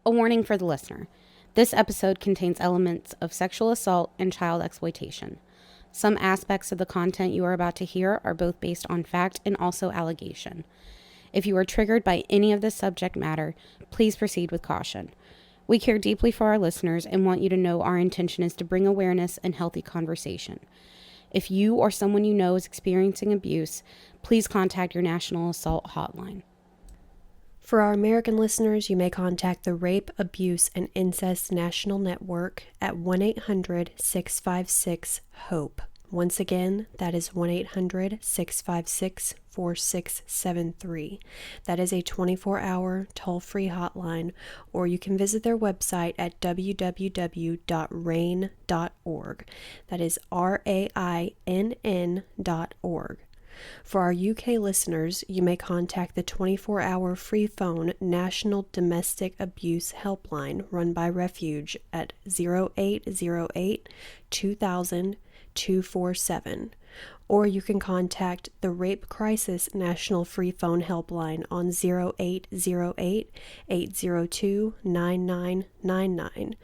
A warning for the listener. This episode contains elements of sexual assault and child exploitation. Some aspects of the content you are about to hear are both based on fact and also allegation. If you are triggered by any of this subject matter, please proceed with caution. We care deeply for our listeners and want you to know our intention is to bring awareness and healthy conversation. If you or someone you know is experiencing abuse, please contact your National Assault Hotline. For our American listeners, you may contact the Rape, Abuse, and Incest National Network at 1-800-656-HOPE. Once again, that is 1-800-656-4673. That is a 24-hour toll-free hotline, or you can visit their website at www.rainn.org. That is RAINN.org. For our UK listeners, you may contact the 24-hour freephone National Domestic Abuse Helpline run by Refuge at 0808 2000 247, or you can contact the Rape Crisis National Free Phone Helpline on 0808 802 9999.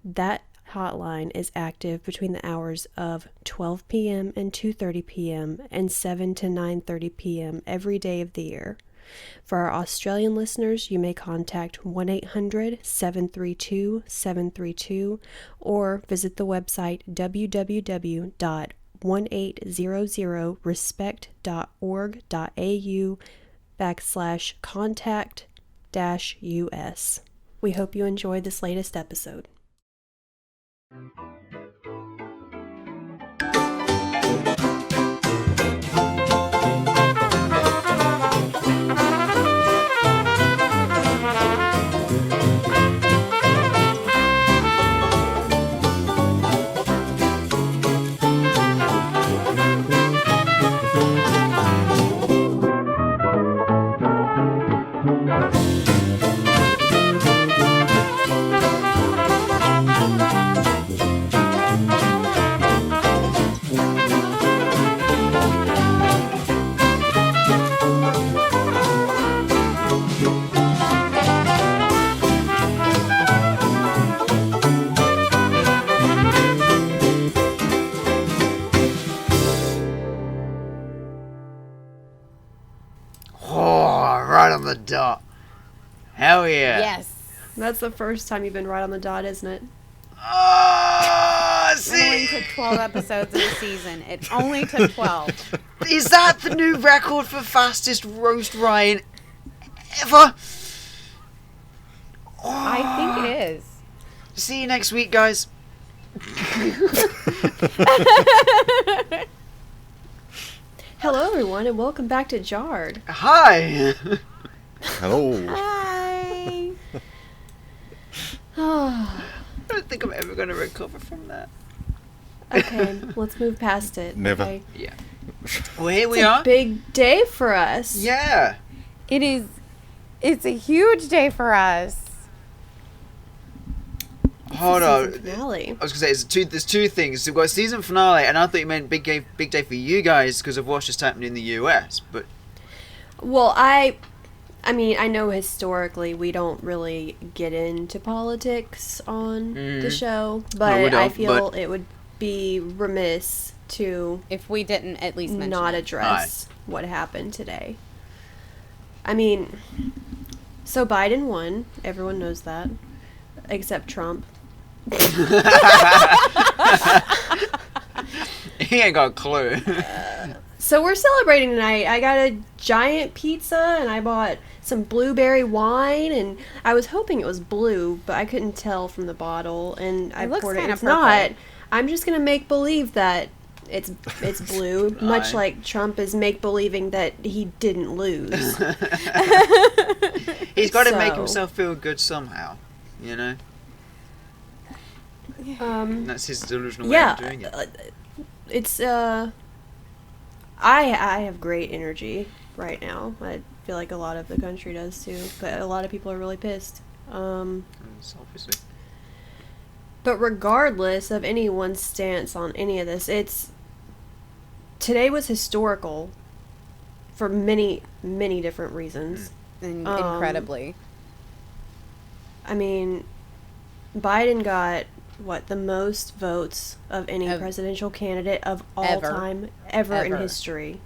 That hotline is active between the hours of 12 p.m. and 2:30 p.m. and 7 to 9:30 p.m. every day of the year. For our Australian listeners, you may contact 1-800-732-732 or visit the website www.1800respect.org.au/contact-US. We hope you enjoyed this latest episode. The dot. Hell yeah. Yes. That's the first time you've been right on the dot, isn't it? Oh, It only took 12 episodes of the season. It only took 12. Is that the new record for fastest roast Ryan ever? I think it is. See you next week, guys. Hello, everyone, and welcome back to Jarred. Hi. Hello. Hi. Oh, I don't think I'm ever going to recover from that. okay, let's move past it. Never. Okay? Yeah. Well, here we It's a are. big day for us. Yeah. It is. It's a huge day for us. Hold on. Season finale. I was going to say, there's two things. We've got a season finale, and I thought you meant big day for you guys because of what's just happened in the US. But Well, I mean, I know historically we don't really get into politics on the show, but we don't, I feel it would be remiss to If we didn't at least mention not it. address what happened today. I mean, so Biden won. Everyone knows that, except Trump. he ain't got a clue. So we're celebrating tonight. I got a giant pizza and I bought some blueberry wine, and I was hoping it was blue, but I couldn't tell from the bottle, and I looks poured it. kinda It's not. purple. I'm just gonna make believe that it's blue, much Aye. like Trump is make believing that he didn't lose. He's got to make So- himself feel good somehow, you know? And that's his delusional way of doing it. It's I have great energy right now. I feel like a lot of the country does too, but a lot of people are really pissed. Obviously. But regardless of anyone's stance on any of this, today was historical for many, many different reasons. Incredibly. I mean, Biden got, the most votes of any presidential candidate of all time ever in history.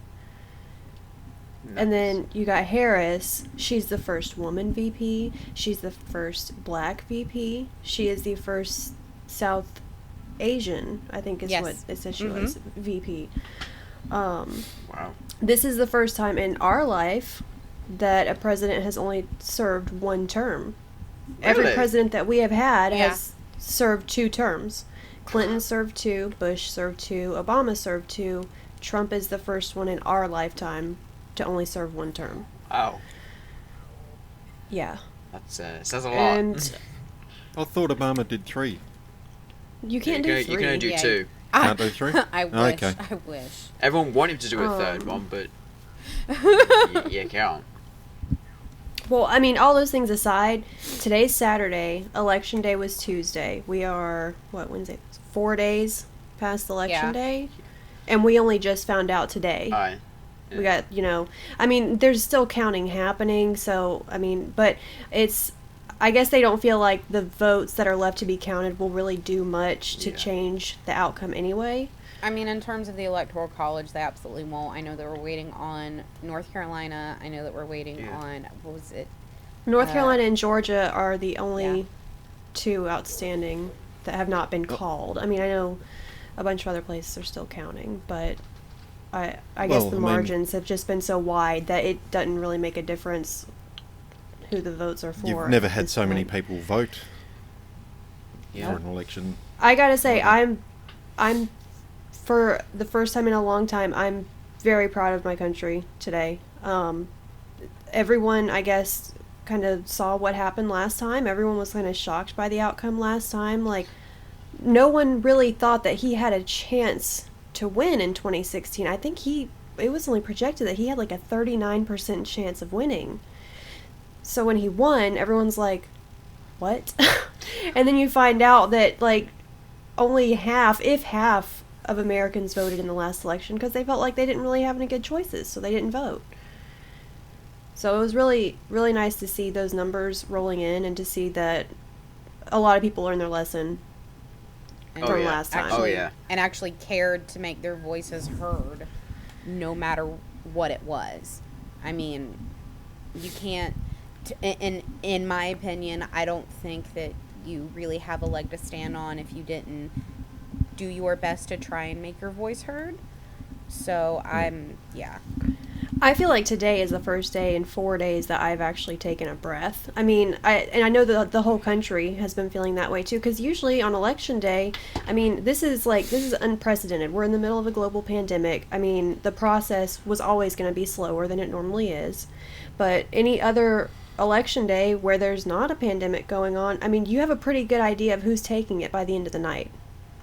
Nice. And then you got Harris. She's the first woman VP. She's the first black VP. She is the first South Asian, I think is what it says she was, VP. Wow. This is the first time in our life that a president has only served one term. Really? Every president that we have had has served 2 terms. Clinton served 2, Bush served 2, Obama served 2. Trump is the first one in our lifetime to only serve 1 term. Wow. Yeah. That's says a lot. And I thought Obama did 3. you can't do 3. You can only do 2. Can't do 3? I wish. Okay. I wish. Everyone wanted him to do a third one, but you can't. Well, I mean, all those things aside, today's Saturday. Election day was Tuesday. We are, Wednesday? 4 days past Election day. And we only just found out today. Aye. Yeah. We got, I mean, there's still counting happening, so, I mean, but I guess they don't feel like the votes that are left to be counted will really do much to change the outcome anyway. I mean, in terms of the Electoral College, they absolutely won't. I know that we're waiting on North Carolina. I know that we're waiting on, what was it? North Carolina and Georgia are the only 2 outstanding that have not been called. I mean, I know a bunch of other places are still counting, but I guess the margins have just been so wide that it doesn't really make a difference who the votes are for. You've never had so many people vote for an election. I gotta say, I'm for the first time in a long time, I'm very proud of my country today. Everyone, I guess, kind of saw what happened last time. Everyone was kind of shocked by the outcome last time. Like, no one really thought that he had a chance to win in 2016. I think it was only projected that he had like a 39% chance of winning. So when he won, everyone's like, what? And then you find out that, like, only half, if half, of Americans voted in the last election because they felt like they didn't really have any good choices, so they didn't vote. So it was really, really nice to see those numbers rolling in and to see that a lot of people learned their lesson from last time. And actually cared to make their voices heard no matter what it was. I mean, you can't, in my opinion, I don't think that you really have a leg to stand on if you didn't do your best to try and make your voice heard. So I feel like today is the first day in 4 days that I've actually taken a breath. I mean, I know that the whole country has been feeling that way too, because usually on election day, I mean, this is unprecedented. We're in the middle of a global pandemic. I mean, the process was always going to be slower than it normally is. But any other election day where there's not a pandemic going on, I mean, you have a pretty good idea of who's taking it by the end of the night,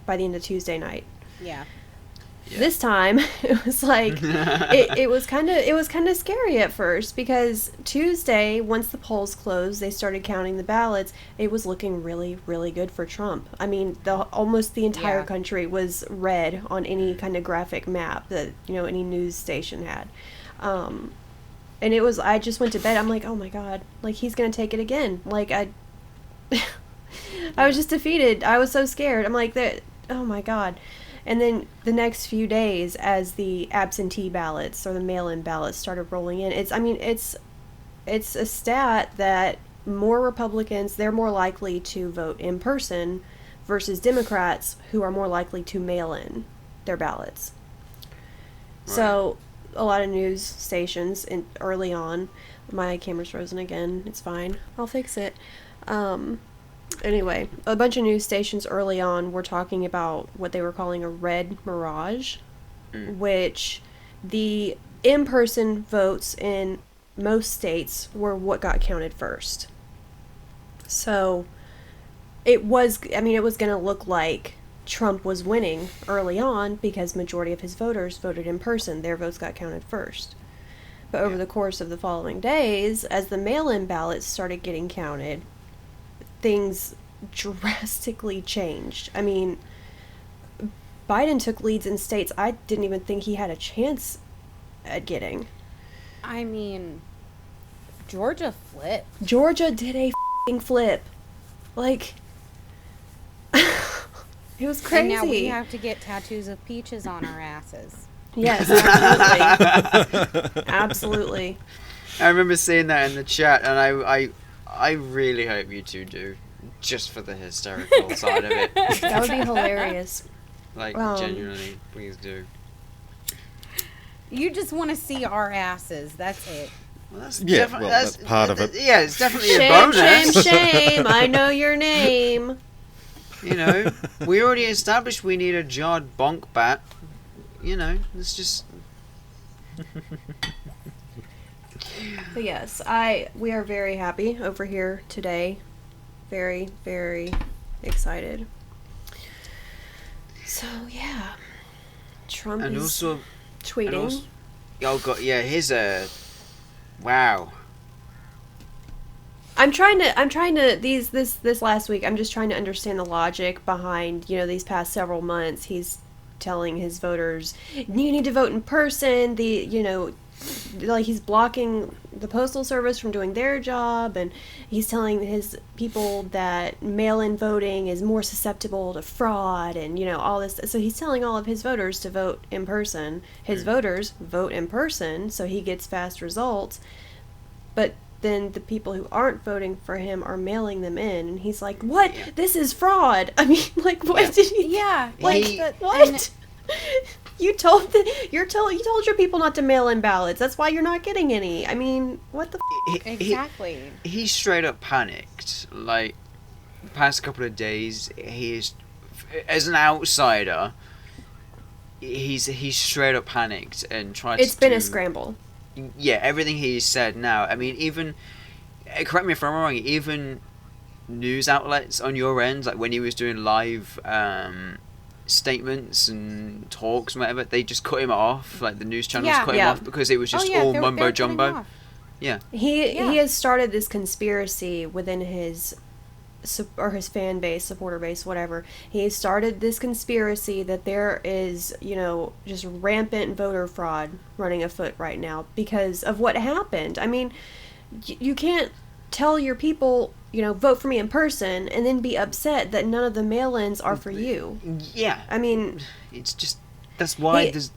by the end of Tuesday night. Yeah. This time it was like it was kind of scary at first, because Tuesday, once the polls closed, they started counting the ballots. It was looking really, really good for Trump. I mean, almost the entire country was red on any kind of graphic map that any news station had. And it was, I just went to bed. I'm like, oh my God, like he's gonna take it again. Like I was just defeated. I was so scared. I'm like, oh my God. And then the next few days, as the absentee ballots or the mail-in ballots started rolling in, it's a stat that more Republicans, they're more likely to vote in person versus Democrats, who are more likely to mail in their ballots. Right. So a lot of news stations early on, my camera's frozen again. It's fine. I'll fix it. Anyway, a bunch of news stations early on were talking about what they were calling a red mirage, which the in-person votes in most states were what got counted first. So it was going to look like Trump was winning early on because majority of his voters voted in person. Their votes got counted first. But over the course of the following days, as the mail-in ballots started getting counted, things drastically changed. I mean, Biden took leads in states I didn't even think he had a chance at getting. I mean, Georgia flipped. Georgia did a f***ing flip. Like, it was crazy. And now we have to get tattoos of peaches on our asses. Yes, absolutely. Absolutely. I remember seeing that in the chat, and I really hope you two do, just for the hysterical side of it. That would be hilarious. Like, genuinely, please do. You just want to see our asses. That's it. Well, that's part of it. Yeah, it's definitely a Shame, bonus. shame. I know your name. You know, we already established we need a jarred bonk bat. You know, it's just. But yes, we are very happy over here today. Very, very excited. So yeah, Trump And is also, tweeting. Oh god, yeah, here's a. Wow. I'm trying to this last week. I'm just trying to understand the logic behind, these past several months. He's telling his voters, you need to vote in person. Like he's blocking the postal service from doing their job, and he's telling his people that mail-in voting is more susceptible to fraud, and all this. So he's telling all of his voters to vote in person. His voters vote in person, so he gets fast results. But then the people who aren't voting for him are mailing them in, and he's like, "What? Yeah. This is fraud." I mean, like, what did he? Yeah. What? You told your people not to mail in ballots. That's why you're not getting any. I mean, what the? Exactly. He straight up panicked. Like, the past couple of days, as an outsider, he's straight up panicked and tried. It's been a scramble. Yeah, everything he said now. I mean, even, correct me if I'm wrong, even news outlets on your end, like when he was doing live statements and talks and whatever, they just cut him off. Like the news channels cut him off because it was just all mumbo jumbo. Yeah. He has started this conspiracy within his fan base, supporter base, whatever. He started this conspiracy that there is, just rampant voter fraud running afoot right now because of what happened. I mean, you can't tell your people, vote for me in person and then be upset that none of the mail-ins are for you. Yeah. I mean, it's just, that's why there's...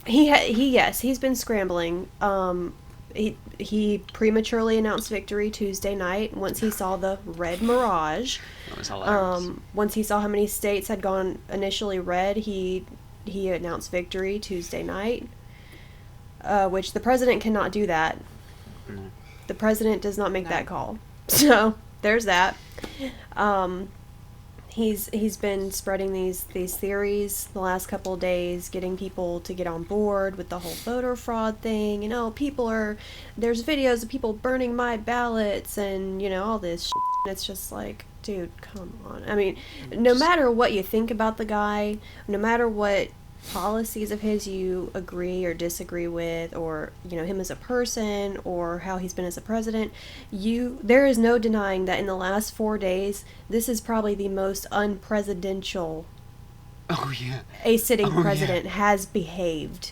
he's been scrambling. He prematurely announced victory Tuesday night once he saw the red mirage. That was hilarious. Once he saw how many states had gone initially red, he announced victory Tuesday night, which the president cannot do that. No. The president does not make that call. So there's that. He's been spreading these theories the last couple of days, getting people to get on board with the whole voter fraud thing. There's videos of people burning my ballots and, all this shit. It's just like, dude, come on. I mean, no matter what you think about the guy, no matter what policies of his you agree or disagree with, or him as a person or how he's been as a president, there is no denying that in the last 4 days this is probably the most unpresidential a sitting president has behaved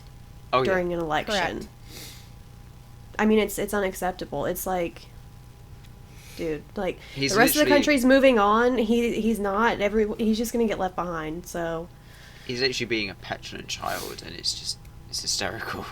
during an election. Correct. I mean, it's unacceptable. It's like, dude, like The rest of the country's moving on, he's not. He's just gonna get left behind. So he's literally being a petulant child, and it's hysterical.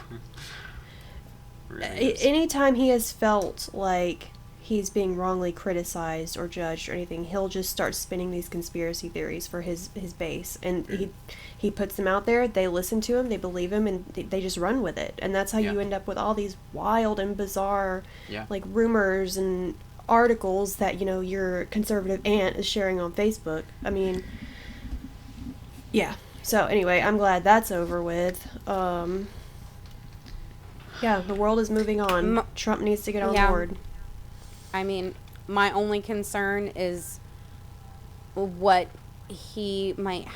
Really is. Anytime he has felt like he's being wrongly criticized or judged or anything, he'll just start spinning these conspiracy theories for his base, and he puts them out there. They listen to him, they believe him, and they just run with it. And that's how you end up with all these wild and bizarre like rumors and articles that your conservative aunt is sharing on Facebook. I mean, yeah. So anyway, I'm glad that's over with. Yeah, the world is moving on. Trump needs to get on board. I mean, my only concern is what he might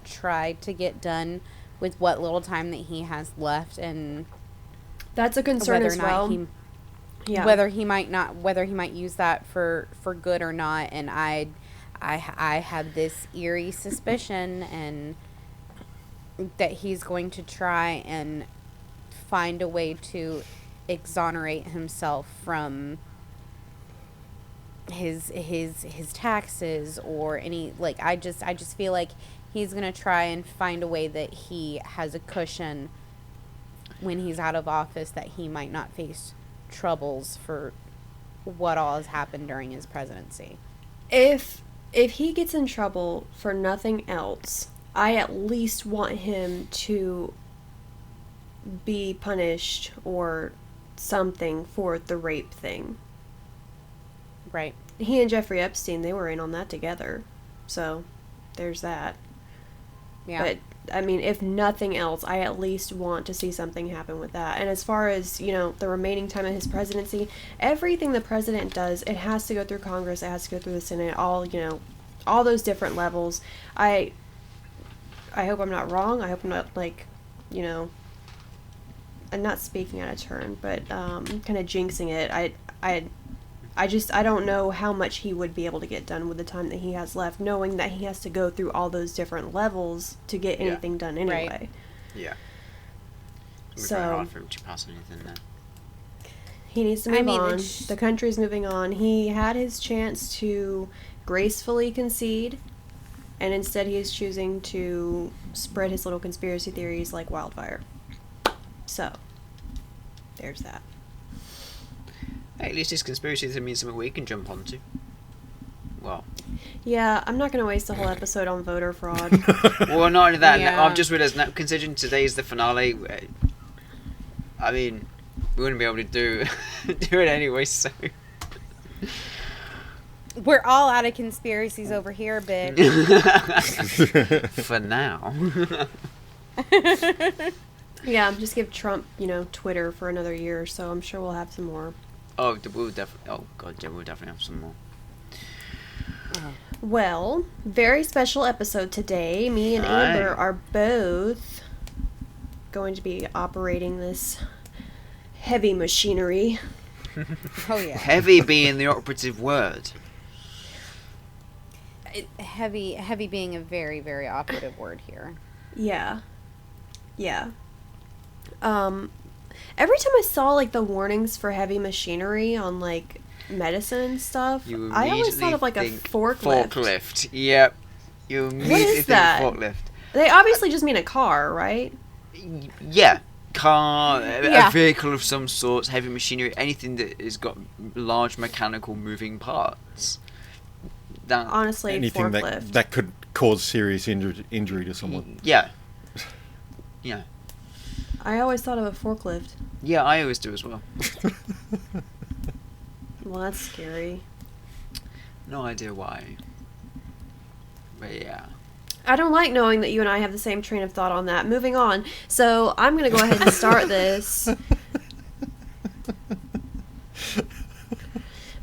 try to get done with what little time that he has left, and that's a concern as well. Whether he might use that for good or not, and I have this eerie suspicion and that he's going to try and find a way to exonerate himself from his taxes or any, like, I just feel like he's going to try and find a way that he has a cushion when he's out of office, that he might not face troubles for what all has happened during his presidency. If he gets in trouble for nothing else, I at least want him to be punished or something for the rape thing. Right. He and Jeffrey Epstein, they were in on that together. So, there's that. Yeah. But, I mean, if nothing else, I at least want to see something happen with that. And as far as, you know, the remaining time of his presidency, everything the president does, it has to go through Congress, it has to go through the Senate, all, you know, all those different levels. I hope I'm not wrong. I hope I'm not, like, you know, I'm not speaking out of turn, but kind of jinxing it. I don't know how much he would be able to get done with the time that he has left, knowing that he has to go through all those different levels to get anything done anyway. Right. Yeah. It's So, very hard for him to pass anything there. he needs to move on. it's- The country's moving on. He had his chance to gracefully concede, and instead he is choosing to spread his little conspiracy theories like wildfire. So, there's that. Hey, at least his conspiracy theory means something we can jump onto. Well, Yeah, I'm not going to waste a whole episode on voter fraud. well, not only that. Yeah. I've just realised now, considering today is the finale. I mean, we wouldn't be able to do it anyway. So We're all out of conspiracies over here, bitch. for now. Yeah, just give Trump, you know, Twitter for another year or so. I'm sure we'll have some more. Oh, we'll definitely. Oh god, yeah, we'll definitely have some more. Well, very special episode today. Me and Aye. Amber are both going to be operating this heavy machinery. Oh, yeah. Heavy being the operative word. Heavy being a very, very operative word here. Yeah. Yeah. Every time I saw, like, the warnings for heavy machinery on, like, medicine and stuff, You I always immediately thought of, like, a think forklift. Forklift. Yep. You immediately is think that? forklift. They obviously just mean a car, right? Yeah. Car, Yeah. a vehicle of some sort, heavy machinery, anything that has got large mechanical moving parts. That, Honestly, Anything forklift. that could cause serious injury to someone. yeah. Yeah. I always thought of a forklift. Yeah, I always do as well. Well, that's scary. No idea why. But yeah. I don't like knowing that you and I have the same train of thought on that. Moving on. So, I'm going to go ahead and start this.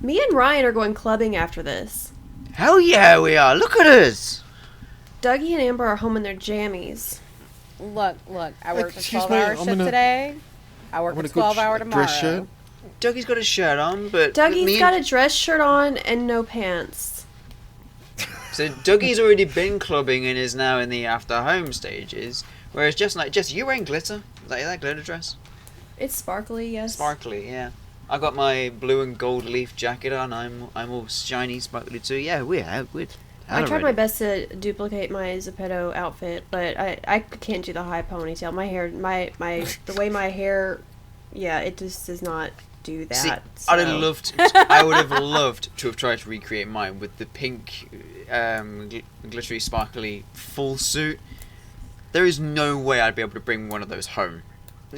Me and Ryan are going clubbing after this. Hell yeah, we are. Look at us. Dougie and Amber are home in their jammies. Look, I worked a Excuse 12-hour me, I'm shift gonna- today. I work a 12-hour tomorrow. dress shirt. Dougie's got a shirt on, but Dougie's got a dress shirt on and no pants. So Dougie's already been clubbing and is now in the after home stages. Whereas Jess, you wearing glitter? Is that glitter dress? It's sparkly, yes. Sparkly, yeah. I got my blue and gold leaf jacket on. I'm all shiny, sparkly too. Yeah, we're I tried my best to duplicate my Zepeto outfit, but I can't do the high ponytail. My hair, the way my hair, yeah, it just does not do that. See, so. I would have loved to have tried to recreate mine with the pink, glittery, sparkly full suit. There is no way I'd be able to bring one of those home.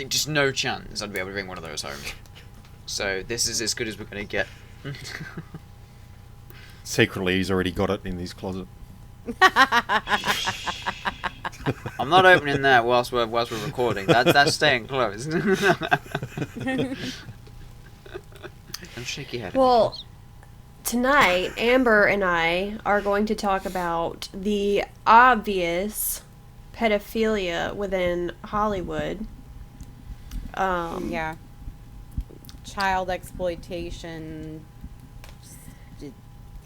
Just no chance I'd be able to bring one of those home. So this is as good as we're going to get. Secretly, he's already got it in his closet. I'm not opening that whilst we're recording. That's staying closed. I'm shaky head. Well, tonight, Amber and I are going to talk about the obvious pedophilia within Hollywood. Yeah. Child exploitation.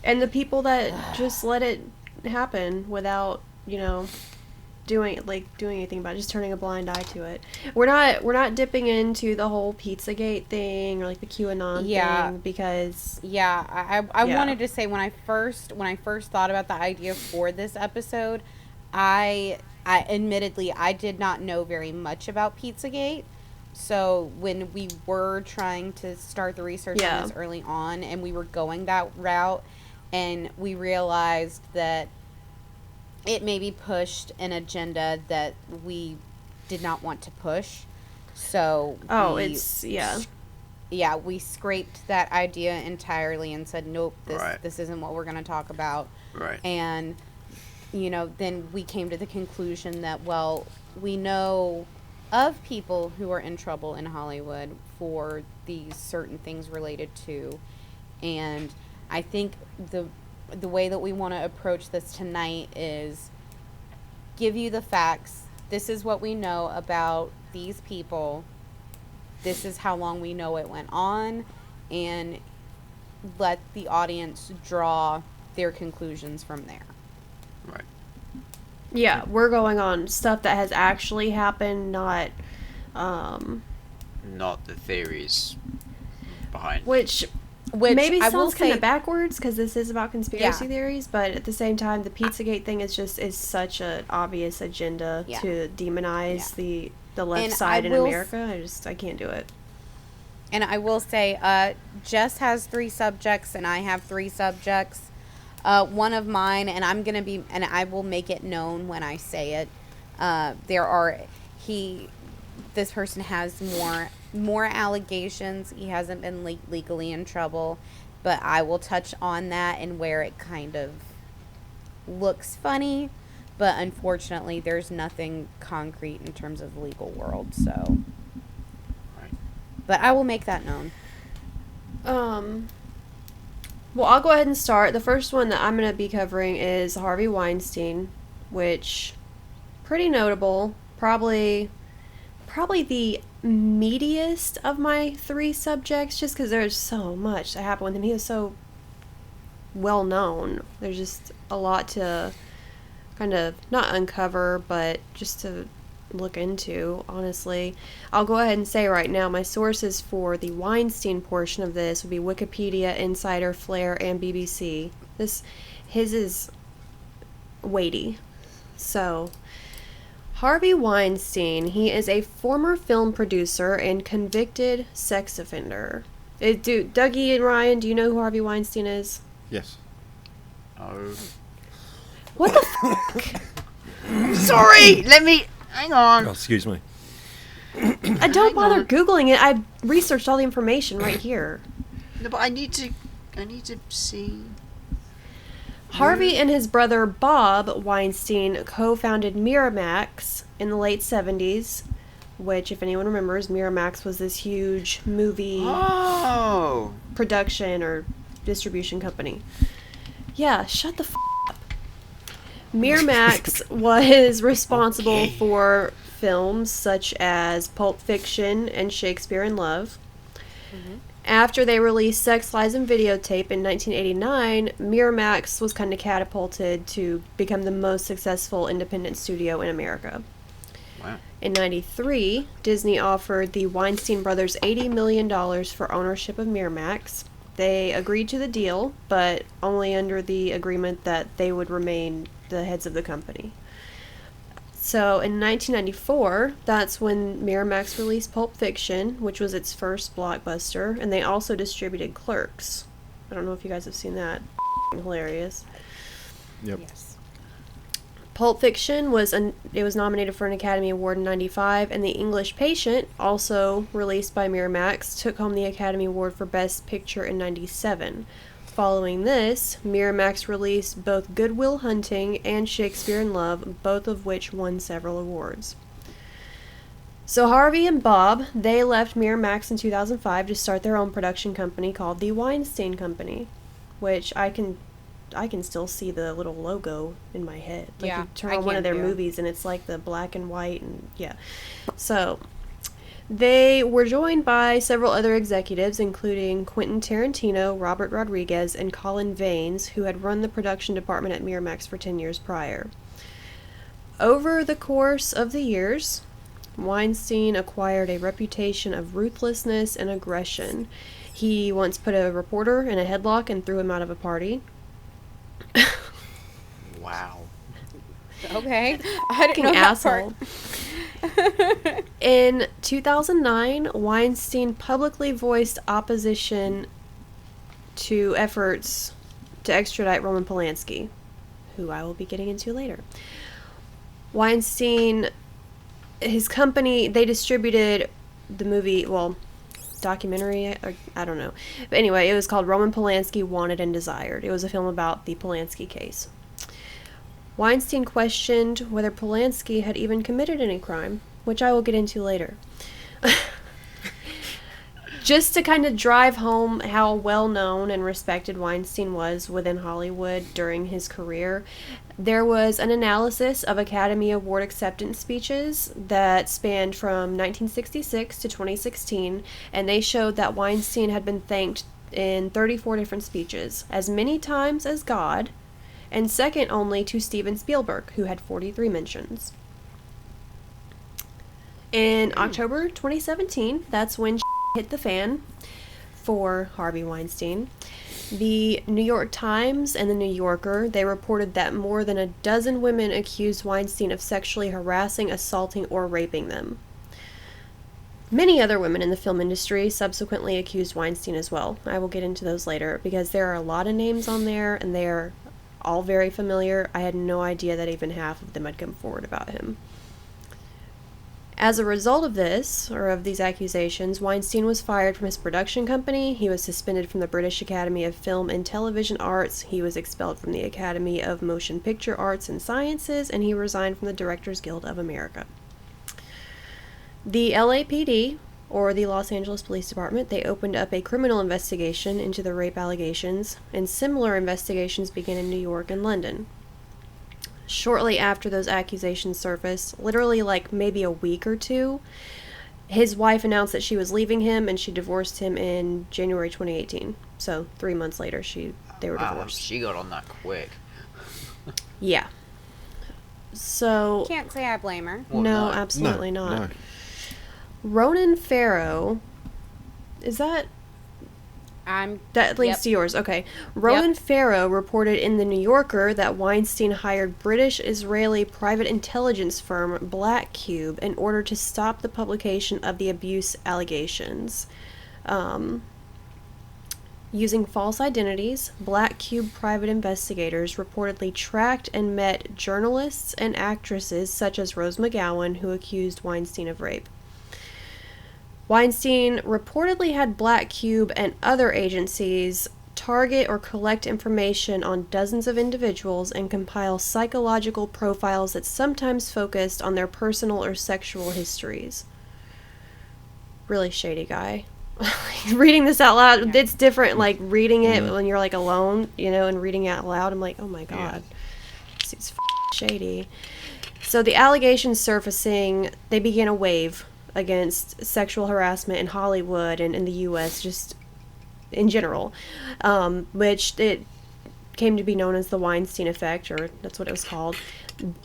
And the people that just let it happen without, you know, doing anything about it, just turning a blind eye to it. We're not dipping into the whole Pizzagate thing or like the QAnon thing because I wanted to say when I first thought about the idea for this episode, I admittedly I did not know very much about Pizzagate. So when we were trying to start the research on this early on and we were going that route and we realized that it maybe pushed an agenda that we did not want to push. So we scraped that idea entirely and said, nope, this isn't what we're going to talk about. Right. And, then we came to the conclusion that, well, we know of people who are in trouble in Hollywood for these certain things related to. And I think the way that we want to approach this tonight is give you the facts. This is what we know about these people. This is how long we know it went on, and let the audience draw their conclusions from there. Right. Yeah, we're going on stuff that has actually happened, not the theories behind. Which maybe sounds kind of backwards because this is about conspiracy theories, but at the same time, the Pizzagate thing is such an obvious agenda to demonize the left side in America. I can't do it. And I will say, Jess has 3 subjects and I have 3 subjects. One of mine, and I will make it known when I say it. This person has more allegations. He hasn't been legally in trouble, but I will touch on that and where it kind of looks funny, but unfortunately there's nothing concrete in terms of the legal world, so. Right. But I will make that known. Well, I'll go ahead and start. The first one that I'm going to be covering is Harvey Weinstein, which pretty notable. Probably the meatiest of my 3 subjects, just because there's so much that happened with him. He was so well known. There's just a lot to kind of not uncover, but just to look into, honestly. I'll go ahead and say right now my sources for the Weinstein portion of this would be Wikipedia, Insider, Flair, and BBC. His is weighty. So, Harvey Weinstein, he is a former film producer and convicted sex offender. Dougie and Ryan, do you know who Harvey Weinstein is? Yes. Oh. What the fuck? Sorry! Hang on. Oh, excuse me. I don't bother Googling it. I researched all the information right here. No, but I need to see. Harvey and his brother Bob Weinstein co-founded Miramax in the late 70s, which, if anyone remembers, Miramax was this huge movie production or distribution company. Yeah, shut the up. Miramax was responsible for films such as Pulp Fiction and Shakespeare in Love. Mm-hmm. After they released Sex, Lies, and Videotape in 1989, Miramax was kind of catapulted to become the most successful independent studio in America. Wow. In 1993, Disney offered the Weinstein brothers $80 million for ownership of Miramax. They agreed to the deal, but only under the agreement that they would remain the heads of the company. So in 1994, that's when Miramax released Pulp Fiction, which was its first blockbuster, and they also distributed Clerks. I don't know if you guys have seen that. Hilarious. Yep. Yes. Pulp Fiction was nominated for an Academy Award in 1995, and The English Patient, also released by Miramax, took home the Academy Award for Best Picture in 1997. Following this, Miramax released both Good Will Hunting and Shakespeare in Love, both of which won several awards. So Harvey and Bob, they left Miramax in 2005 to start their own production company called the Weinstein Company, which I can still see the little logo in my head. Like, yeah, you turn on one of their movies and it's like the black and white, and yeah. So they were joined by several other executives, including Quentin Tarantino, Robert Rodriguez, and Colin Vaines, who had run the production department at Miramax for 10 years prior. Over the course of the years, Weinstein acquired a reputation of ruthlessness and aggression. He once put a reporter in a headlock and threw him out of a party. Wow. Okay. I didn't know Fucking that asshole. part. In 2009, Weinstein publicly voiced opposition to efforts to extradite Roman Polanski, who I will be getting into later. Weinstein, his company, they distributed the movie, well, documentary, or I don't know. But anyway, it was called Roman Polanski Wanted and Desired. It was a film about the Polanski case. Weinstein questioned whether Polanski had even committed any crime, which I will get into later. Just to kind of drive home how well known and respected Weinstein was within Hollywood during his career, there was an analysis of Academy Award acceptance speeches that spanned from 1966 to 2016, and they showed that Weinstein had been thanked in 34 different speeches, as many times as God, and second only to Steven Spielberg, who had 43 mentions. In October 2017, that's when hit the fan for Harvey Weinstein. The New York Times and the New Yorker, they reported that more than a dozen women accused Weinstein of sexually harassing, assaulting, or raping them. Many other women in the film industry subsequently accused Weinstein as well. I will get into those later, because there are a lot of names on there, and they are all very familiar. I had no idea that even half of them had come forward about him. As a result of this, or of these accusations, Weinstein was fired from his production company, he was suspended from the British Academy of Film and Television Arts, he was expelled from the Academy of Motion Picture Arts and Sciences, and he resigned from the Directors Guild of America. The LAPD, or the Los Angeles Police Department, they opened up a criminal investigation into the rape allegations, and similar investigations began in New York and London. Shortly after those accusations surfaced, literally like maybe a week or two, his wife announced that she was leaving him, and she divorced him in January 2018. So 3 months later, they were divorced. She got on that quick. Yeah. So Can't say I blame her. Well, no, no. absolutely not. No. Ronan Farrow, is that that links Yep. to yours? Okay. Ronan Farrow reported in the New Yorker that Weinstein hired British-Israeli private intelligence firm Black Cube in order to stop the publication of the abuse allegations. Using false identities, Black Cube private investigators reportedly tracked and met journalists and actresses such as Rose McGowan, who accused Weinstein of rape. Weinstein reportedly had Black Cube and other agencies target or collect information on dozens of individuals and compile psychological profiles that sometimes focused on their personal or sexual histories. Really shady guy. Reading this out loud, it's different, like, reading it when you're, like, alone, and reading it out loud. I'm like, oh my god. This is shady. So the allegations surfacing, they began a wave against sexual harassment in Hollywood and in the U.S., just in general, which it came to be known as the Weinstein effect, or that's what it was called.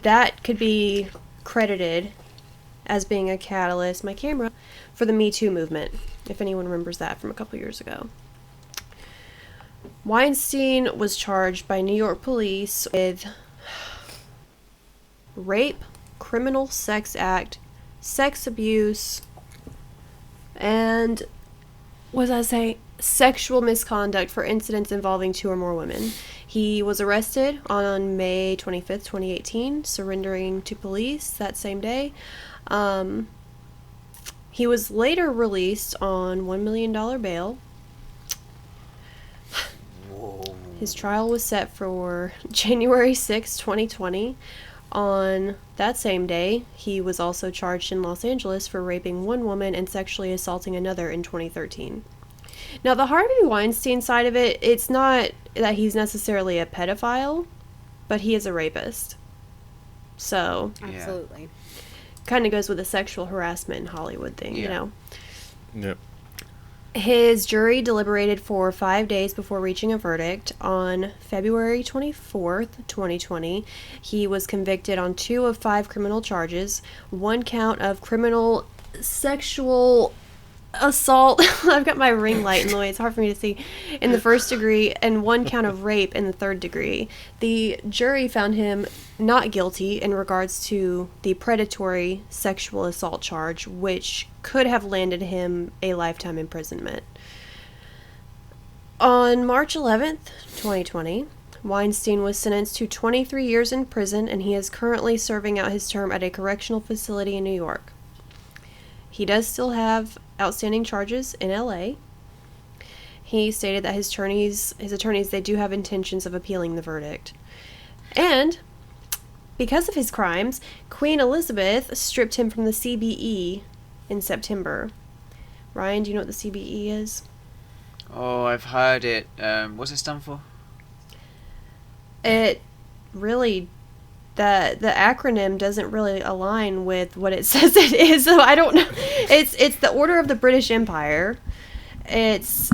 That could be credited as being a catalyst, my camera, for the Me Too movement, if anyone remembers that from a couple years ago. Weinstein was charged by New York police with rape, criminal sex act, sex abuse, and sexual misconduct for incidents involving 2 or more women. He was arrested on May 25th, 2018, surrendering to police that same day. He was later released on $1 million bail. Whoa. His trial was set for January 6, 2020. On that same day, he was also charged in Los Angeles for raping 1 woman and sexually assaulting another in 2013. Now, the Harvey Weinstein side of it, it's not that he's necessarily a pedophile, but he is a rapist. So, His jury deliberated for 5 days before reaching a verdict. On February 24th, 2020, he was convicted on 2 of 5 criminal charges, 1 count of criminal sexual assault. I've got my ring light in the way, it's hard for me to see, in the 1st degree, and 1 count of rape in the 3rd degree. The jury found him not guilty in regards to the predatory sexual assault charge, which could have landed him a lifetime imprisonment. On March 11th, 2020, Weinstein was sentenced to 23 years in prison, and he is currently serving out his term at a correctional facility in New York. He does still have outstanding charges in LA. He stated that his attorneys, they do have intentions of appealing the verdict. And because of his crimes, Queen Elizabeth stripped him from the CBE in September. Ryan, do you know what the CBE is? Oh, I've heard it. What's it stand for? It really, the acronym doesn't really align with what it says it is, so I don't know. It's the Order of the British Empire. It's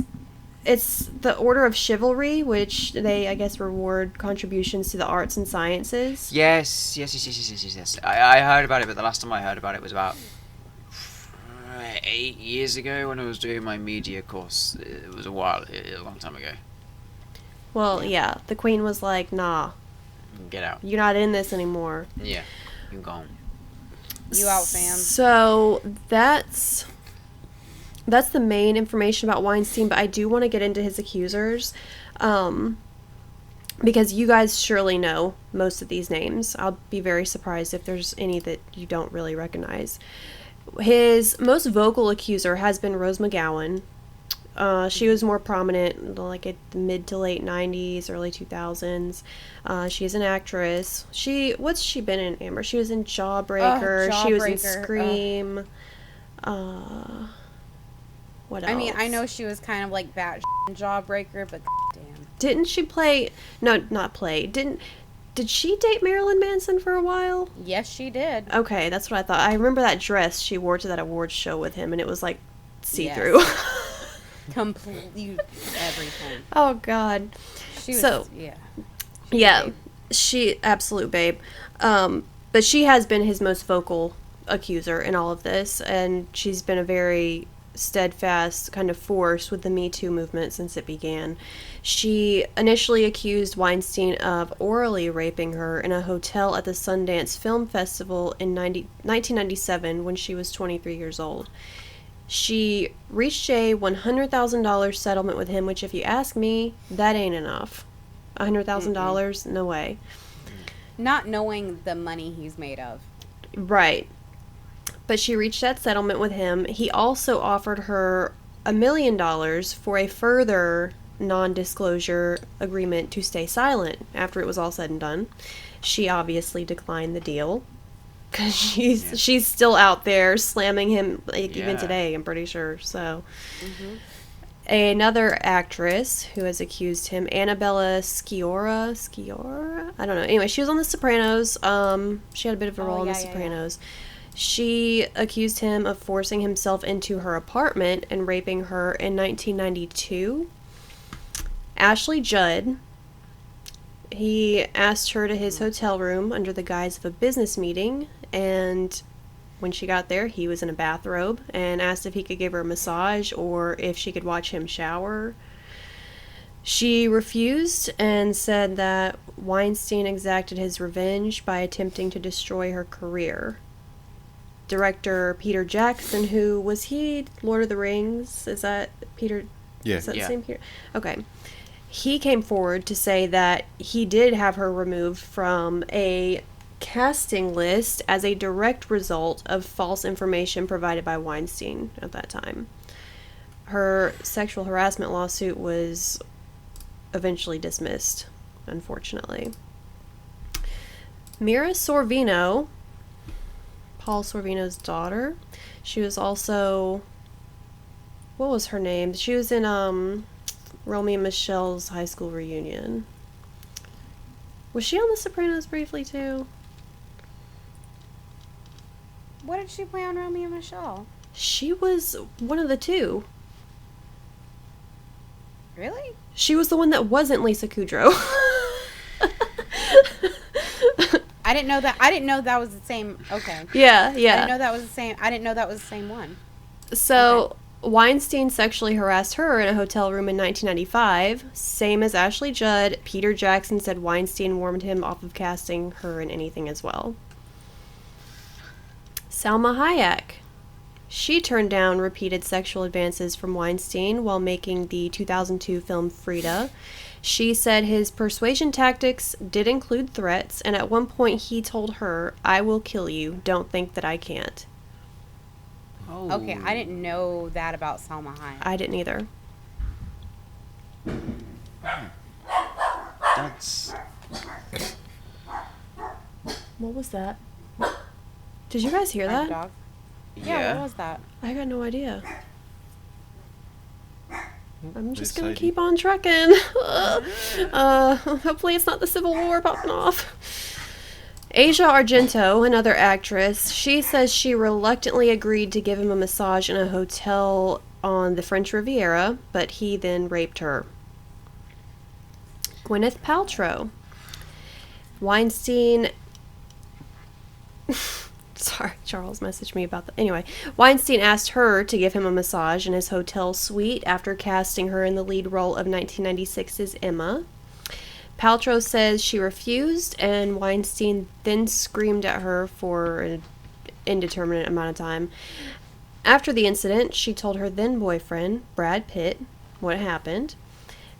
the Order of Chivalry, which they, I guess, reward contributions to the arts and sciences. Yes. I heard about it, but the last time I heard about it was about 8 years ago when I was doing my media course. It was a long time ago. Well, yeah, the Queen was like, nah, Get out. you're not in this anymore. Yeah, you gone. You out, fam. So that's the main information about Weinstein, but I do want to get into his accusers, because you guys surely know most of these names. I'll be very surprised if there's any that you don't really recognize. His most vocal accuser has been Rose McGowan. She was more prominent like at the mid to late 90s, early 2000s. She is an actress. What's she been in, Amber? She was in Jawbreaker. She was in Scream. What else? I mean, I know she was kind of like that Jawbreaker, but damn. Didn't she play... No, not play. Did she date Marilyn Manson for a while? Yes, she did. Okay, that's what I thought. I remember that dress she wore to that awards show with him, and it was like see-through. Yes. Completely everything. Oh, God. She was, So, yeah. Yeah, she, absolute babe. But she has been his most vocal accuser in all of this, and she's been a very steadfast kind of force with the Me Too movement since it began. She initially accused Weinstein of orally raping her in a hotel at the Sundance Film Festival in 1997 when she was 23 years old. She reached a $100,000 settlement with him, which, if you ask me, that ain't enough. $100,000? No way. Not knowing the money he's made of. Right. But she reached that settlement with him. He also offered her $1 million for a further non-disclosure agreement to stay silent after it was all said and done. She obviously declined the deal because she's still out there slamming him even today, I'm pretty sure. So another actress who has accused him, Annabella Sciorra, I don't know. Anyway, she was on The Sopranos. She had a bit of a role in The Sopranos. She accused him of forcing himself into her apartment and raping her in 1992. Ashley Judd, he asked her to his hotel room under the guise of a business meeting, and when she got there, he was in a bathrobe and asked if he could give her a massage or if she could watch him shower. She refused and said that Weinstein exacted his revenge by attempting to destroy her career. Director Peter Jackson, who was he Lord of the Rings? Is that Peter? Yeah. Is that the same Peter? Okay. He came forward to say that he did have her removed from a casting list as a direct result of false information provided by Weinstein at that time. Her sexual harassment lawsuit was eventually dismissed, unfortunately. Mira Sorvino, Paul Sorvino's daughter. She was also... What was her name? She was in Romeo and Michelle's high school reunion. Was she on The Sopranos briefly, too? What did she play on Romeo and Michelle? She was one of the two. Really? She was the one that wasn't Lisa Kudrow. I didn't know that. I didn't know that was the same. Okay. Yeah. I didn't know that was the same. I didn't know that was the same one. So, Weinstein sexually harassed her in a hotel room in 1995. Same as Ashley Judd, Peter Jackson said Weinstein warned him off of casting her in anything as well. Salma Hayek. She turned down repeated sexual advances from Weinstein while making the 2002 film Frida. She said his persuasion tactics did include threats, and at one point he told her, "I will kill you. Don't think that I can't." Oh. Okay, I didn't know that about Salma Hayek. I didn't either. That's... What was that? Did you guys hear My that? dog. Yeah, what was that? I got no idea. I'm just gonna Exciting. keep on trucking. Hopefully it's not the Civil War popping off. Asia Argento, another actress, she says she reluctantly agreed to give him a massage in a hotel on the French Riviera, but he then raped her. Gwyneth Paltrow. Weinstein... Sorry, Charles messaged me about that. Anyway, Weinstein asked her to give him a massage in his hotel suite after casting her in the lead role of 1996's Emma. Paltrow says she refused, and Weinstein then screamed at her for an indeterminate amount of time. After the incident, she told her then boyfriend, Brad Pitt, what happened.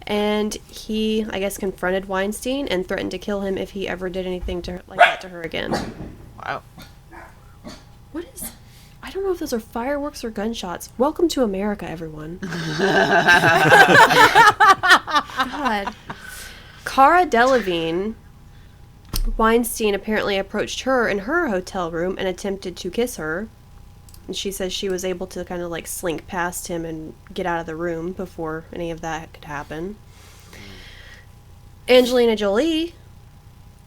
And he, I guess, confronted Weinstein and threatened to kill him if he ever did anything to her, like that to her again. Wow. What is... I don't know if those are fireworks or gunshots. Welcome to America, everyone. God. Cara Delevingne. Weinstein apparently approached her in her hotel room and attempted to kiss her. And she says she was able to kind of like slink past him and get out of the room before any of that could happen. Angelina Jolie.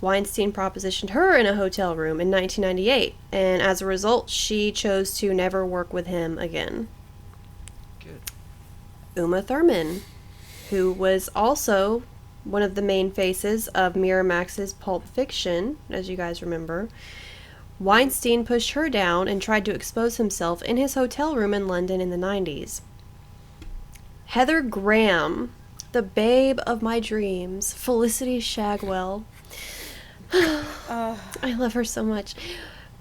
Weinstein propositioned her in a hotel room in 1998, and as a result, she chose to never work with him again. Good. Uma Thurman, who was also one of the main faces of Miramax's Pulp Fiction, as you guys remember. Weinstein pushed her down and tried to expose himself in his hotel room in London in the 90s. Heather Graham, the babe of my dreams, Felicity Shagwell. I love her so much.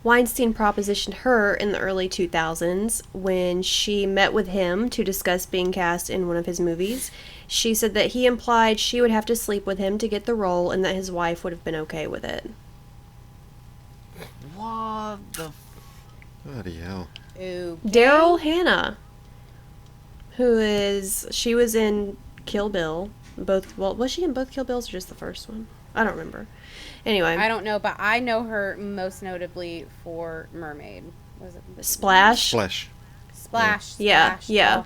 Weinstein propositioned her in the early 2000s when she met with him to discuss being cast in one of his movies. She said that he implied she would have to sleep with him to get the role and that his wife would have been okay with it. What the... Bloody hell. Ooh. Daryl Hannah, she was in Kill Bill. Was she in both Kill Bills or just the first one? I don't remember. Anyway. I don't know, but I know her most notably for Mermaid. Was it Splash? Flesh. Splash. Yeah, Splash. yeah.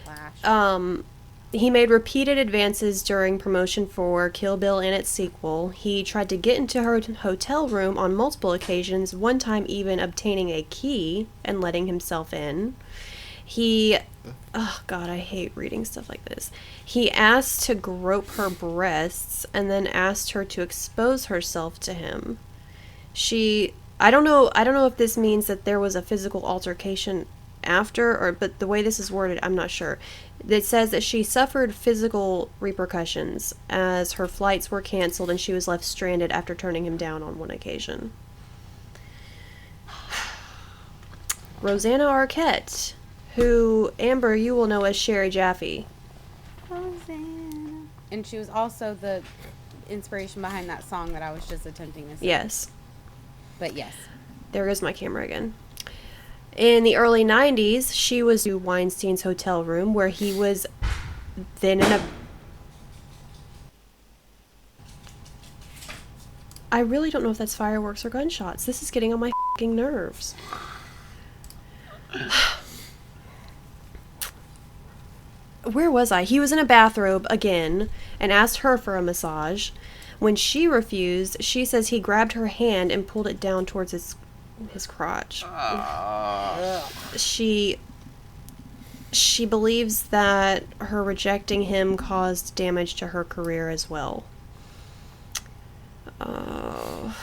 Oh, Splash. He made repeated advances during promotion for Kill Bill and its sequel. He tried to get into her hotel room on multiple occasions, one time even obtaining a key and letting himself in. Oh God, I hate reading stuff like this. He asked to grope her breasts and then asked her to expose herself to him. I don't know if this means that there was a physical altercation after, but the way this is worded, I'm not sure. It says that she suffered physical repercussions as her flights were canceled and she was left stranded after turning him down on one occasion. Rosanna Arquette, who, Amber, you will know as Sherry Jaffe. Rosanna. And she was also the inspiration behind that song that I was just attempting to sing. Yes. But yes. There goes my camera again. In the early 90s, she was in Weinstein's hotel room where he was then in a... I really don't know if that's fireworks or gunshots. This is getting on my f***ing nerves. Where was I? He was in a bathrobe again and asked her for a massage. When she refused, she says he grabbed her hand and pulled it down towards his crotch. she believes that her rejecting him caused damage to her career as well. And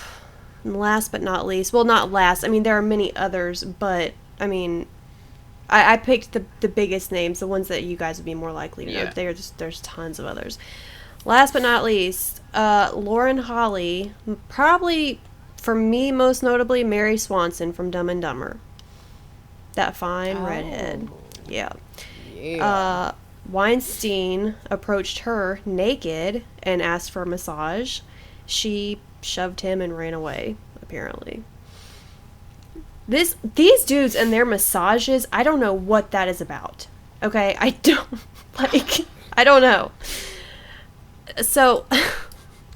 last but not least, well, not last, I mean, there are many others, but, I mean, I picked the biggest names, the ones that you guys would be more likely to know. Yeah. There's tons of others. Last but not least, Lauren Holly, probably, for me, most notably, Mary Swanson from Dumb and Dumber. That fine redhead. Yeah. Weinstein approached her naked and asked for a massage. She shoved him and ran away, apparently. These dudes and their massages, I don't know what that is about. Okay? I don't know. So,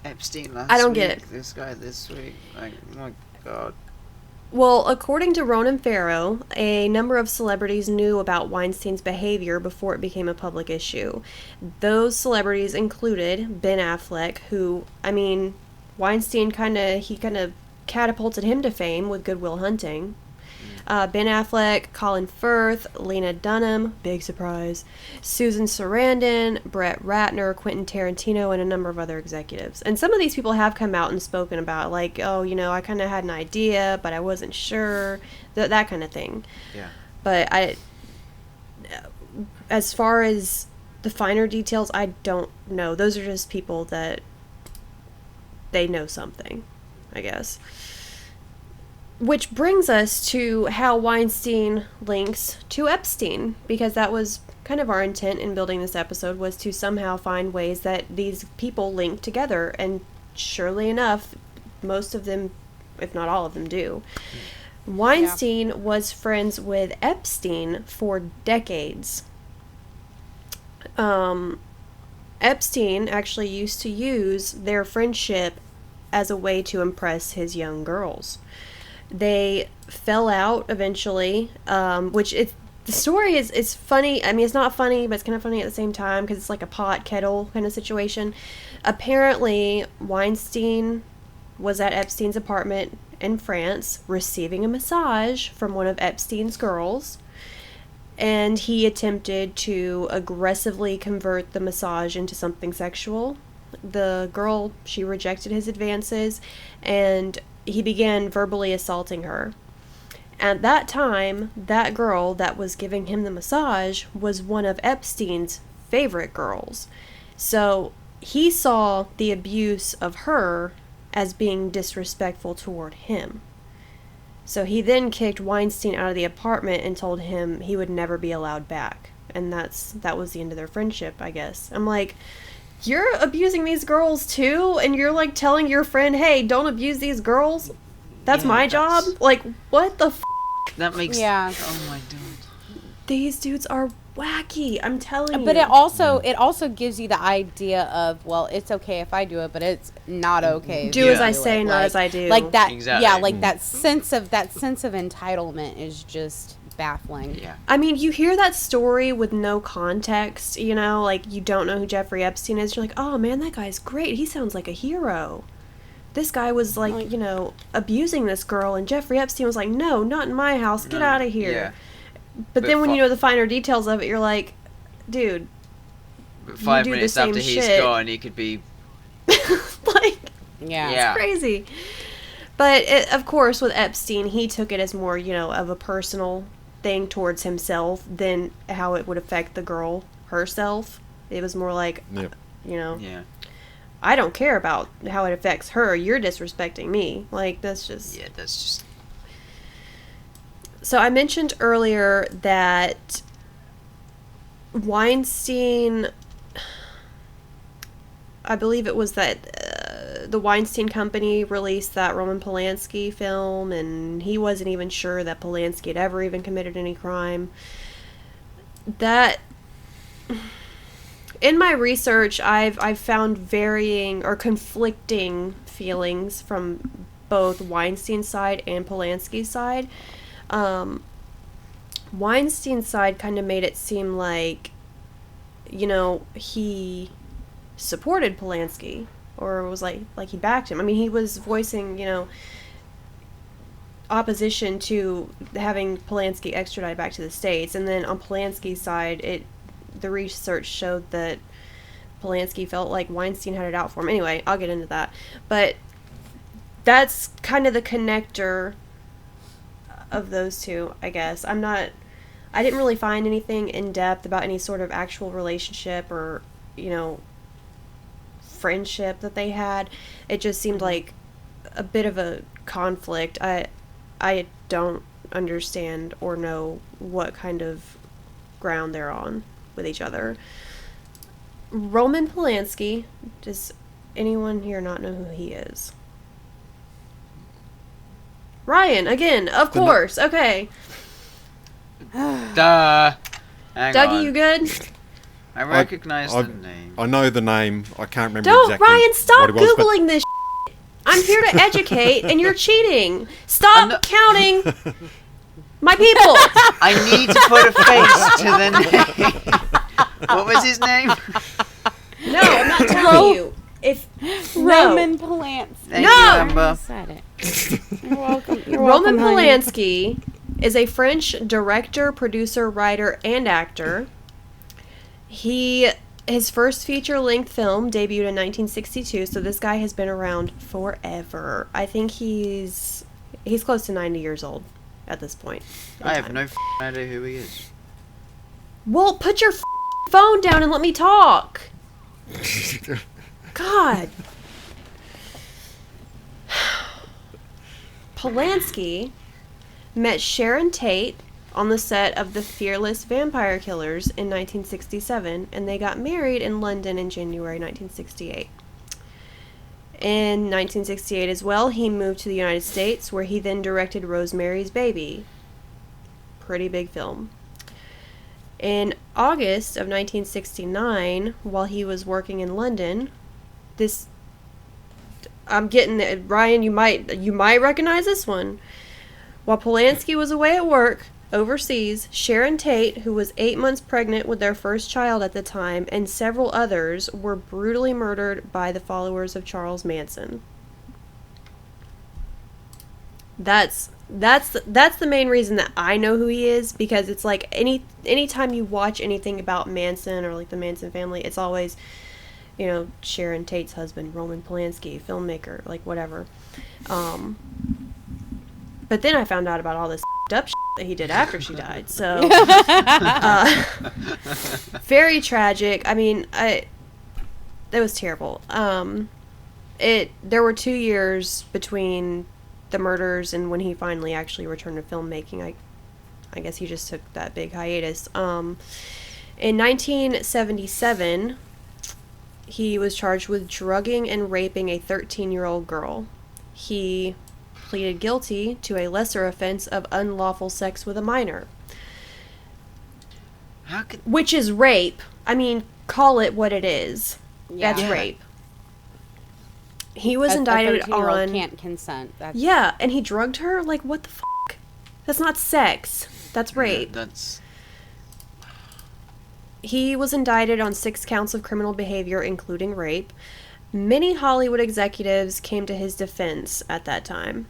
Epstein last I don't week, get it. this guy this week. Like, oh my god. well, according to Ronan Farrow, a number of celebrities knew about Weinstein's behavior before it became a public issue. Those celebrities included Ben Affleck, who, I mean, Weinstein kind of catapulted him to fame with Good Will Hunting. Ben Affleck, Colin Firth, Lena Dunham, big surprise, Susan Sarandon, Brett Ratner, Quentin Tarantino, and a number of other executives. And some of these people have come out and spoken about, like, oh, you know, I kind of had an idea, but I wasn't sure, that kind of thing. Yeah. But as far as the finer details, I don't know. Those are just people that they know something, I guess. Which brings us to how Weinstein links to Epstein, because that was kind of our intent in building this episode, was to somehow find ways that these people link together, and surely enough, most of them, if not all of them, do. Weinstein was friends with Epstein for decades. Epstein actually used to use their friendship as a way to impress his young girls. They fell out eventually, the story is funny. I mean, it's not funny, but it's kind of funny at the same time because it's like a pot kettle kind of situation. Apparently, Weinstein was at Epstein's apartment in France receiving a massage from one of Epstein's girls, and he attempted to aggressively convert the massage into something sexual. The girl, she rejected his advances, and he began verbally assaulting her. At that time, that girl that was giving him the massage was one of Epstein's favorite girls. So he saw the abuse of her as being disrespectful toward him. So he then kicked Weinstein out of the apartment and told him he would never be allowed back. And that was the end of their friendship, I guess. I'm like, you're abusing these girls too, and you're like telling your friend, hey, don't abuse these girls? That's my job? Like, what the f***? That makes... Yeah. Oh my god. These dudes are wacky, I'm telling you. But it also gives you the idea of, well, it's okay if I do it, but it's not okay. Do as I say, not as I do. Like that. Exactly. Yeah, like that sense of entitlement is just baffling. Yeah. I mean, you hear that story with no context, you know, like you don't know who Jeffrey Epstein is. You're like, oh man, that guy's great. He sounds like a hero. This guy was like, you know, abusing this girl, and Jeffrey Epstein was like, no, not in my house. Get out of here. Yeah. But then when you know the finer details of it, you're like, dude, But 5 you do the minutes after same he's shit. gone, he could be... like, Yeah. it's crazy. But of course, with Epstein, he took it as more, you know, of a personal thing towards himself than how it would affect the girl herself. It was more like, you know, Yeah. I don't care about how it affects her. You're disrespecting me. Like, that's just... Yeah, that's just... So I mentioned earlier that Weinstein... I believe it was that the Weinstein Company released that Roman Polanski film, and he wasn't even sure that Polanski had ever even committed any crime. That... In my research, I've found varying or conflicting feelings from both Weinstein's side and Polanski's side. Weinstein's side kind of made it seem like, you know, he supported Polanski, or was like he backed him. I mean, he was voicing, you know, opposition to having Polanski extradited back to the States. And then on Polanski's side, the research showed that Polanski felt like Weinstein had it out for him. Anyway, I'll get into that. But that's kind of the connector of those two, I guess. I didn't really find anything in depth about any sort of actual relationship or, friendship that they had. It just seemed like a bit of a conflict. I don't understand or know what kind of ground they're on with each other. Roman Polanski, does anyone here not know who he is? Ryan, again, of course. Okay. Duh. Hang Dougie, on. you good? I recognize the name. I know the name. I can't remember Don't, exactly Ryan, stop what it was, but Googling this shit. I'm here to educate, and you're cheating. Stop counting my people. I need to put a face to the name. What was his name? No, I'm not telling you. Roman Polanski. Thank No! you, I Amber. said it. You're welcome. You're Roman welcome, honey. Polanski is a French director, producer, writer, and actor. His first feature-length film debuted in 1962, so this guy has been around forever. I think he's close to 90 years old at this point. I have no idea who he is. Well, put your phone down and let me talk. God. Polanski met Sharon Tate on the set of The Fearless Vampire Killers in 1967, and they got married in London in January 1968. In 1968 as well, he moved to the United States, where he then directed Rosemary's Baby. Pretty big film. In August of 1969, while he was working in London, I'm getting it. Ryan, you might recognize this one. While Polanski was away at work overseas, Sharon Tate, who was 8 months pregnant with their first child at the time, and several others were brutally murdered by the followers of Charles Manson. That's the main reason that I know who he is, because it's like anytime you watch anything about Manson or like the Manson family, it's always, Sharon Tate's husband, Roman Polanski, filmmaker, like whatever. But then I found out about all this up that he did after she died. So very tragic. I mean, that was terrible. There were 2 years between the murders and when he finally actually returned to filmmaking. I guess he just took that big hiatus. In 1977, he was charged with drugging and raping a 13-year-old girl. He pleaded guilty to a lesser offense of unlawful sex with a minor. Which is rape. I mean, call it what it is. Yeah. That's rape. He was indicted on... can't consent. That's... Yeah, and he drugged her? Like, what the fuck? That's not sex. That's rape. He was indicted on 6 counts of criminal behavior, including rape. Many Hollywood executives came to his defense at that time.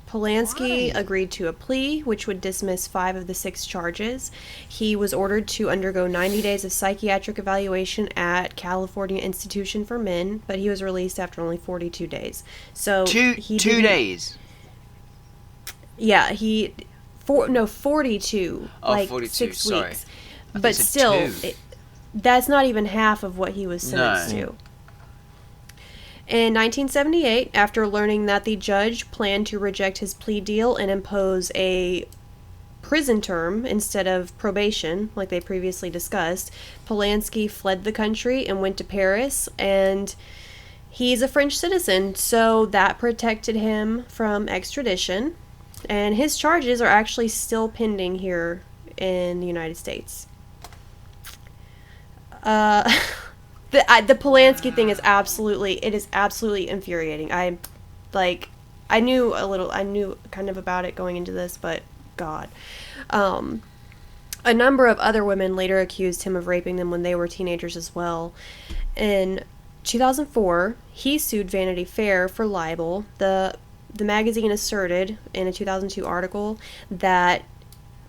Polanski agreed to a plea, which would dismiss 5 of the 6 charges. He was ordered to undergo 90 days of psychiatric evaluation at California Institution for Men, but he was released after only 42 days. So 2 days? Yeah, 42. Oh, like 42, 6 sorry. weeks. But still, that's not even half of what he was sentenced to. In 1978, after learning that the judge planned to reject his plea deal and impose a prison term instead of probation, like they previously discussed, Polanski fled the country and went to Paris, and he's a French citizen, so that protected him from extradition, and his charges are actually still pending here in the United States. The Polanski thing is absolutely infuriating. I knew kind of about it going into this, but God. A number of other women later accused him of raping them when they were teenagers as well. In 2004, he sued Vanity Fair for libel. The the magazine asserted in a 2002 article that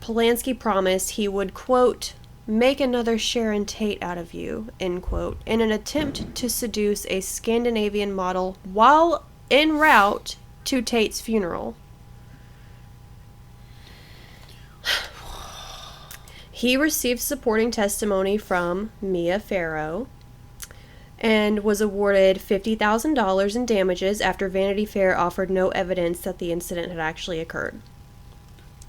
Polanski promised he would, quote, make another Sharon Tate out of you, end quote, in an attempt to seduce a Scandinavian model while en route to Tate's funeral. He received supporting testimony from Mia Farrow and was awarded $50,000 in damages after Vanity Fair offered no evidence that the incident had actually occurred.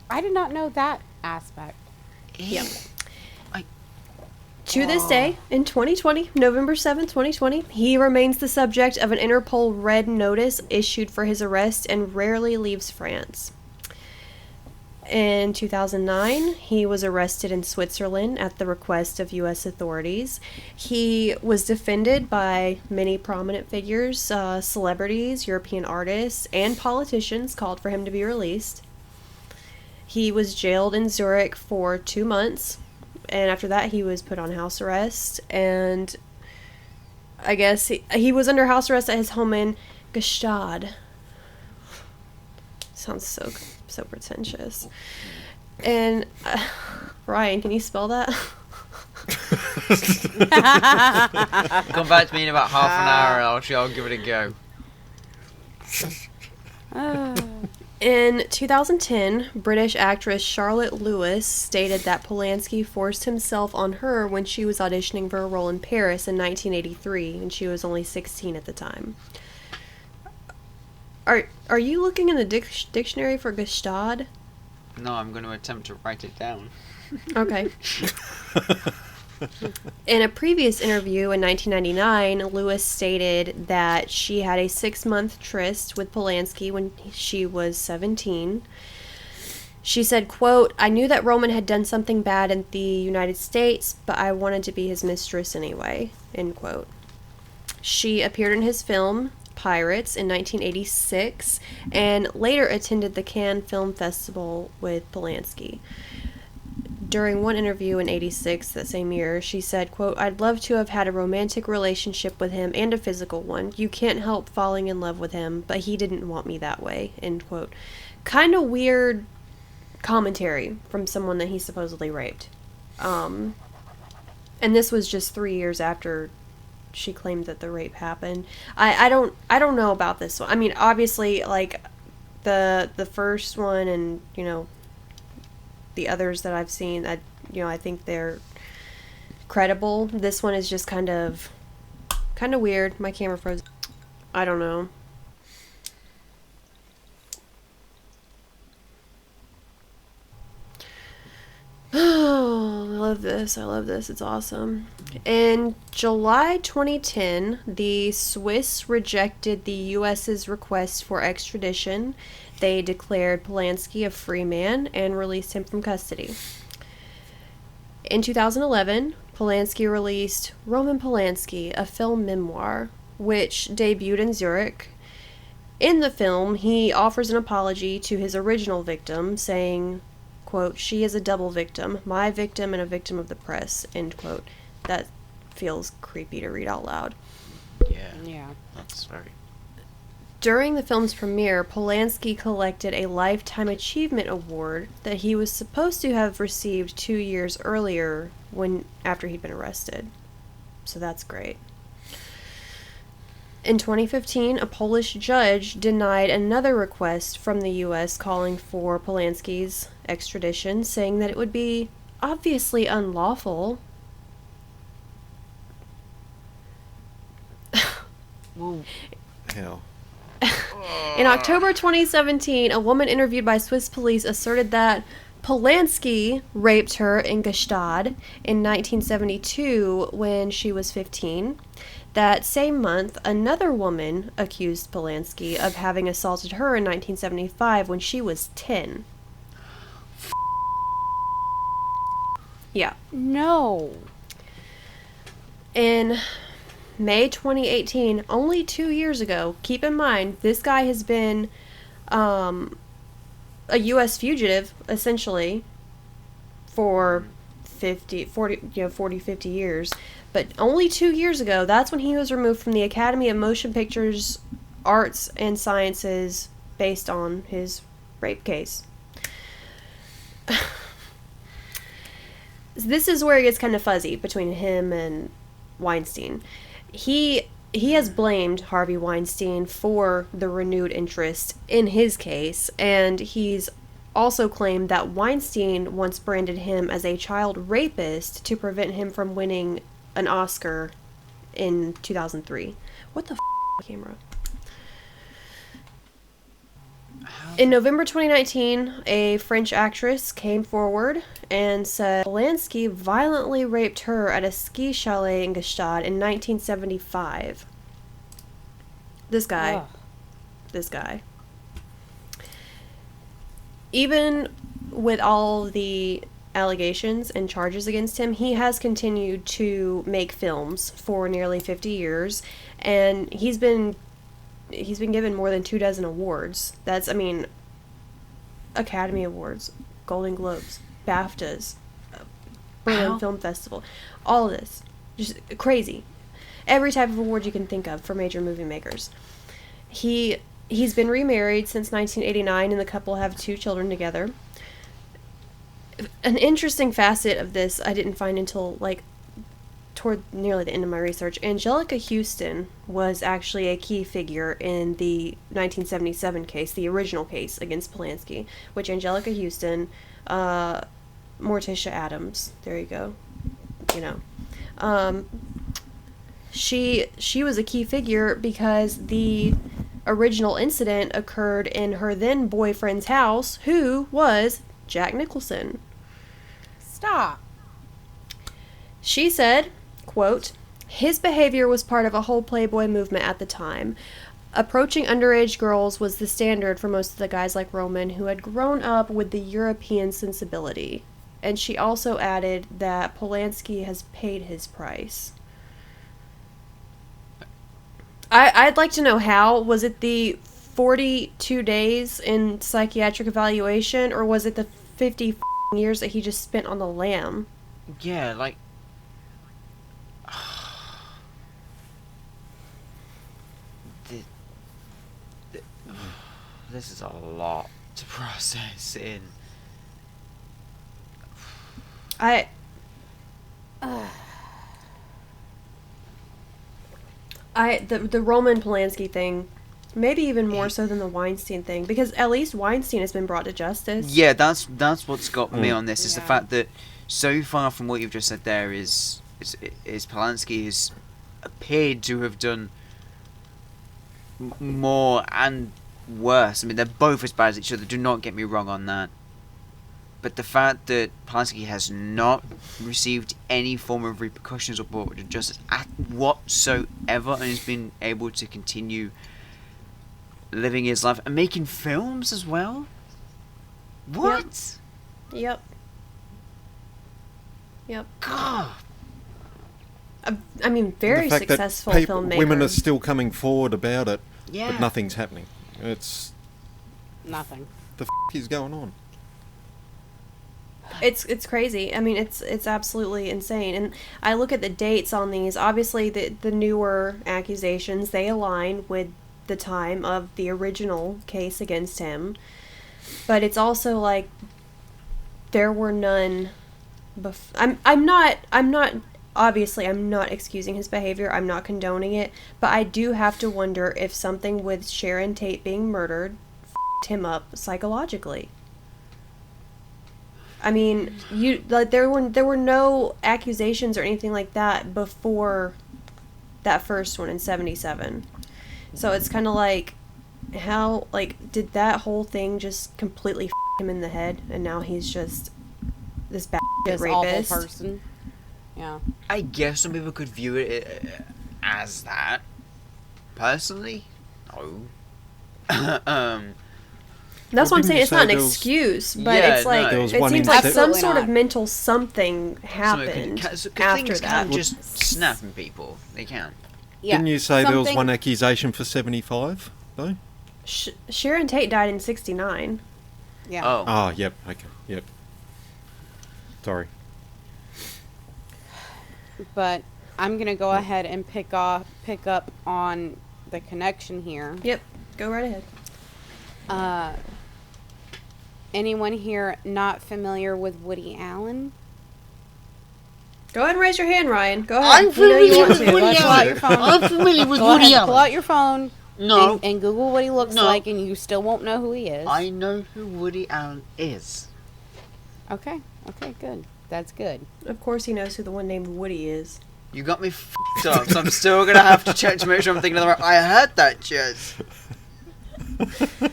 I did not know that aspect. Yep. To this day, in 2020, November 7th, 2020, he remains the subject of an Interpol red notice issued for his arrest and rarely leaves France. In 2009, he was arrested in Switzerland at the request of U.S. authorities. He was defended by many prominent figures, celebrities, European artists, and politicians called for him to be released. He was jailed in Zurich for 2 months, and after that he was put on house arrest, and I guess he was under house arrest at his home in Gstaad. Sounds so pretentious. And Ryan, can you spell that? Come back to me in about half an hour and I'll give it a go. In 2010, British actress Charlotte Lewis stated that Polanski forced himself on her when she was auditioning for a role in Paris in 1983, and she was only 16 at the time. Are you looking in the dictionary for Gstaad? No, I'm going to attempt to write it down. Okay. In a previous interview in 1999, Lewis stated that she had a 6-month tryst with Polanski when she was 17. She said, quote, I knew that Roman had done something bad in the United States, but I wanted to be his mistress anyway, end quote. She appeared in his film, Pirates, in 1986, and later attended the Cannes Film Festival with Polanski. During one interview in 86, that same year, she said, quote, I'd love to have had a romantic relationship with him and a physical one. You can't help falling in love with him, but he didn't want me that way, end quote. Kind of weird commentary from someone that he supposedly raped. And this was just 3 years after she claimed that the rape happened. I don't know about this one. I mean, obviously, like, the first one and, you know, the others that I've seen, I think they're credible. This one is just kind of weird. My camera froze. I don't know. Oh, I love this. It's awesome. In July 2010, the Swiss rejected the U.S.'s request for extradition. They declared Polanski a free man and released him from custody. In 2011, Polanski released Roman Polanski, a film memoir, which debuted in Zurich. In the film, he offers an apology to his original victim, saying, quote, she is a double victim, my victim and a victim of the press, end quote. That feels creepy to read out loud. Yeah. That's very... During the film's premiere, Polanski collected a Lifetime Achievement Award that he was supposed to have received 2 years earlier after he'd been arrested. So that's great. In 2015, a Polish judge denied another request from the U.S. calling for Polanski's extradition, saying that it would be obviously unlawful. Hell. In October 2017, a woman interviewed by Swiss police asserted that Polanski raped her in Gstaad in 1972 when she was 15. That same month, another woman accused Polanski of having assaulted her in 1975 when she was 10. Yeah. No. In May 2018, only 2 years ago, keep in mind, this guy has been a U.S. fugitive, essentially, for 50 years. But only 2 years ago, that's when he was removed from the Academy of Motion Pictures, Arts and Sciences based on his rape case. This is where it gets kind of fuzzy between him and Weinstein. He has blamed Harvey Weinstein for the renewed interest in his case, and he's also claimed that Weinstein once branded him as a child rapist to prevent him from winning an Oscar in 2003. What the camera? In November 2019, a French actress came forward and said Polanski violently raped her at a ski chalet in Gstaad in 1975. This guy. Even with all the allegations and charges against him, he has continued to make films for nearly 50 years, and he's been given more than 24 awards. That's, Academy Awards, Golden Globes, BAFTAs, Berlin Film Festival, all of this. Just crazy. Every type of award you can think of for major movie makers. He's been remarried since 1989, and the couple have 2 children together. An interesting facet of this I didn't find until, toward nearly the end of my research. Angelica Houston was actually a key figure in the 1977 case, the original case against Polanski, which Angelica Houston, Morticia Adams, there you go, she was a key figure because the original incident occurred in her then boyfriend's house, who was Jack Nicholson. Stop. She said, quote, his behavior was part of a whole Playboy movement at the time. Approaching underage girls was the standard for most of the guys like Roman who had grown up with the European sensibility. And she also added that Polanski has paid his price. I'd like to know how. Was it the 42 days in psychiatric evaluation, or was it the 50 years that he just spent on the lam? Yeah, this is a lot to process in. The Roman Polanski thing, maybe even more so than the Weinstein thing, because at least Weinstein has been brought to justice. Yeah, that's what's got me on this, is the Yeah. fact that so far from what you've just said there is Polanski has appeared to have done more and worse. They're both as bad as each other, do not get me wrong on that. But the fact that Polanski has not received any form of repercussions or brought to justice whatsoever, and has been able to continue living his life and making films as well. What? Yep. God. Very the fact successful that filmmaker. women are still coming forward about it, Yeah. but nothing's happening. It's Nothing. the is going on. It's crazy. It's absolutely insane. And I look at the dates on these. Obviously, the newer accusations, they align with the time of the original case against him. But it's also like there were none. I'm not obviously I'm not excusing his behavior. I'm not condoning it. But I do have to wonder if something with Sharon Tate being murdered f***ed him up psychologically. There were no accusations or anything like that before that first one in 1977. So it's kind of like, how, did that whole thing just completely f*** him in the head, and now he's just this bad This rapist? awful person. Yeah. I guess some people could view it as that. Personally, no. That's Well, what I'm didn't saying. you It's say not an there was- excuse, but Yeah, it's like no. There was it one seems like some Absolutely sort of not. mental something happened Cause after things that. can just snap in people. They can. Yeah. Didn't you say there was Something- one accusation for 75, though? Sharon Tate died in 1969. Yeah. Oh. Ah, yep, okay, yep. Sorry. But I'm gonna go ahead and pick up on the connection here. Yep, go right ahead. Anyone here not familiar with Woody Allen? Go ahead and raise your hand, Ryan. Go ahead. I'm You know you familiar want with to. Woody Pull out your Allen. phone. I'm familiar with Go Woody ahead, pull Allen. out your phone. No. And Google what he looks No. like, and you still won't know who he is. I know who Woody Allen is. Okay, good. That's good. Of course he knows who the one named Woody is. You got me f***ed up, so I'm still gonna have to check to make sure I'm thinking of the right. I heard that, Jess.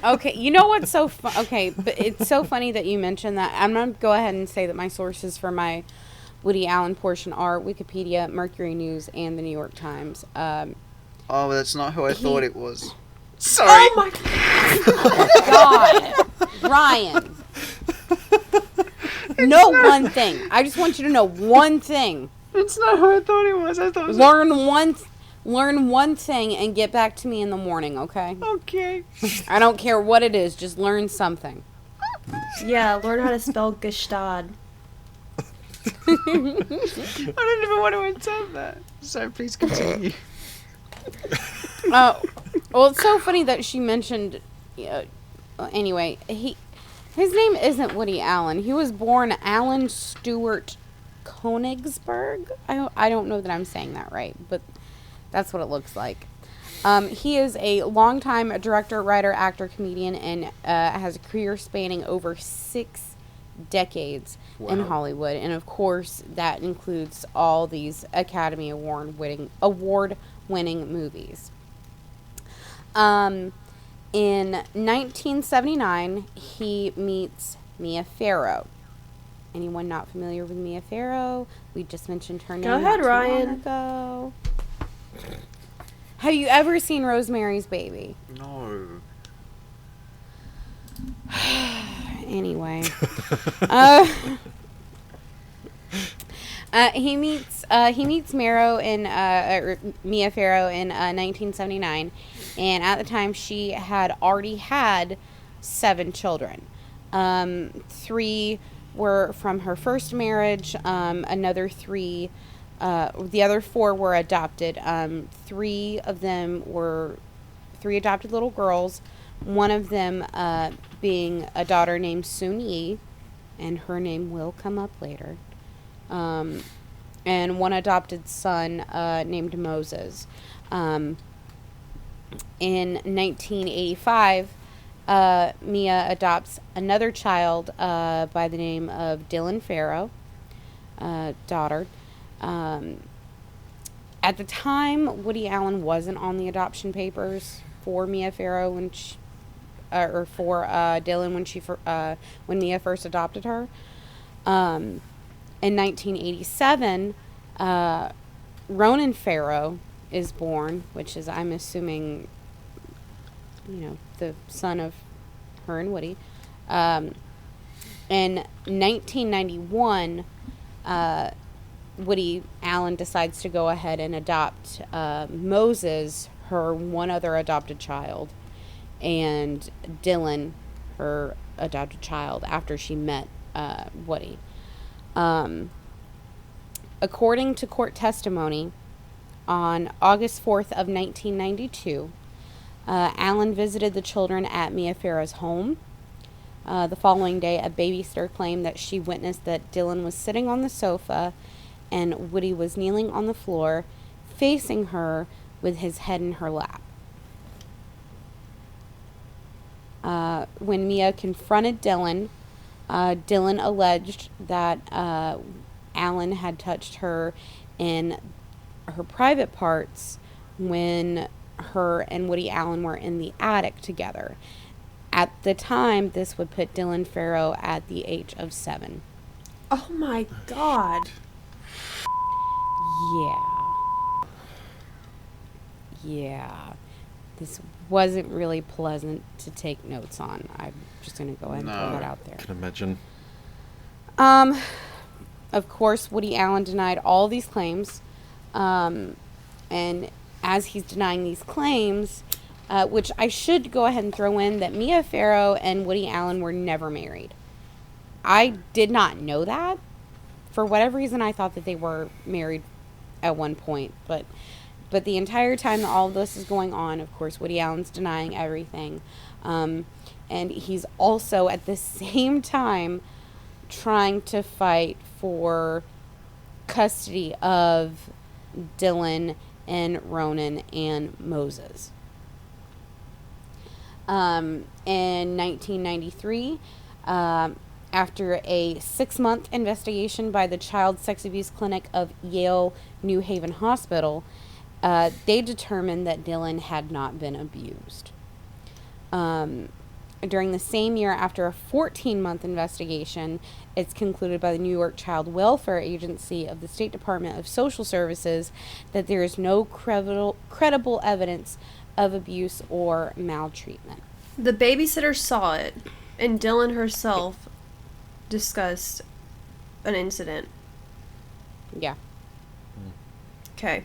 Okay, you know what's so okay, but it's so funny that you mentioned that. I'm going to go ahead and say that my sources for my Woody Allen portion are Wikipedia, Mercury News, and the New York Times. Oh, that's not who I thought it was. Sorry. Oh my God, Ryan. Know one thing. I just want you to know one thing. It's not who I thought it was. I thought it was... Learn one thing and get back to me in the morning, okay? Okay. I don't care what it is. Just learn something. Yeah, learn how to spell Gestad. I don't even want to attempt that. So please continue. Well, it's so funny that she mentioned. Anyway, his name isn't Woody Allen. He was born Alan Stewart Konigsberg. I don't know that I'm saying that right, but that's what it looks like. He is a longtime director, writer, actor, comedian, and has a career spanning over 6 decades in Hollywood. And of course, that includes all these Academy Award-winning movies. In 1979, he meets Mia Farrow. Anyone not familiar with Mia Farrow? We just mentioned her name. Go ahead, not too long Ryan. ago. Have you ever seen Rosemary's Baby? No. Anyway. He meets Mia Farrow in 1979, and at the time she had already had 7 children. 3 were from her first marriage. Another 3, the other 4 were adopted. 3 of them were 3 adopted little girls. One of them being a daughter named Sun Yi, and her name will come up later. And one adopted son named Moses. In 1985, Mia adopts another child by the name of Dylan Farrow, daughter. At the time, Woody Allen wasn't on the adoption papers for Mia Farrow when for Dylan when Mia first adopted her. In 1987, Ronan Farrow is born, which is, I'm assuming, the son of her and Woody. In 1991, Woody Allen decides to go ahead and adopt Moses, her one other adopted child, and Dylan, her adopted child, after she met Woody. According to court testimony, on August 4th of 1992, Allen visited the children at Mia Farrow's home. The following day, a babysitter claimed that she witnessed that Dylan was sitting on the sofa and Woody was kneeling on the floor, facing her with his head in her lap. When Mia confronted Dylan, Dylan alleged that Allen had touched her in her private parts when her and Woody Allen were in the attic together. At the time, this would put Dylan Farrow at the age of 7. Oh my God. Yeah. This wasn't really pleasant to take notes on. I'm just going to go ahead and throw that out there. I can imagine. Of course, Woody Allen denied all these claims. And as he's denying these claims, which I should go ahead and throw in that Mia Farrow and Woody Allen were never married. I did not know that. For whatever reason, I thought that they were married at one point. But But the entire time that all of this is going on, of course, Woody Allen's denying everything. And he's also at the same time trying to fight for custody of Dylan and Ronan and Moses. In 1993, after a 6-month investigation by the Child Sex Abuse Clinic of Yale New Haven Hospital, they determined that Dylan had not been abused. During the same year, after a 14-month investigation, it's concluded by the New York Child Welfare Agency of the State Department of Social Services that there is no credible evidence of abuse or maltreatment. The babysitter saw it, and Dylan herself discussed an incident. Yeah. Okay.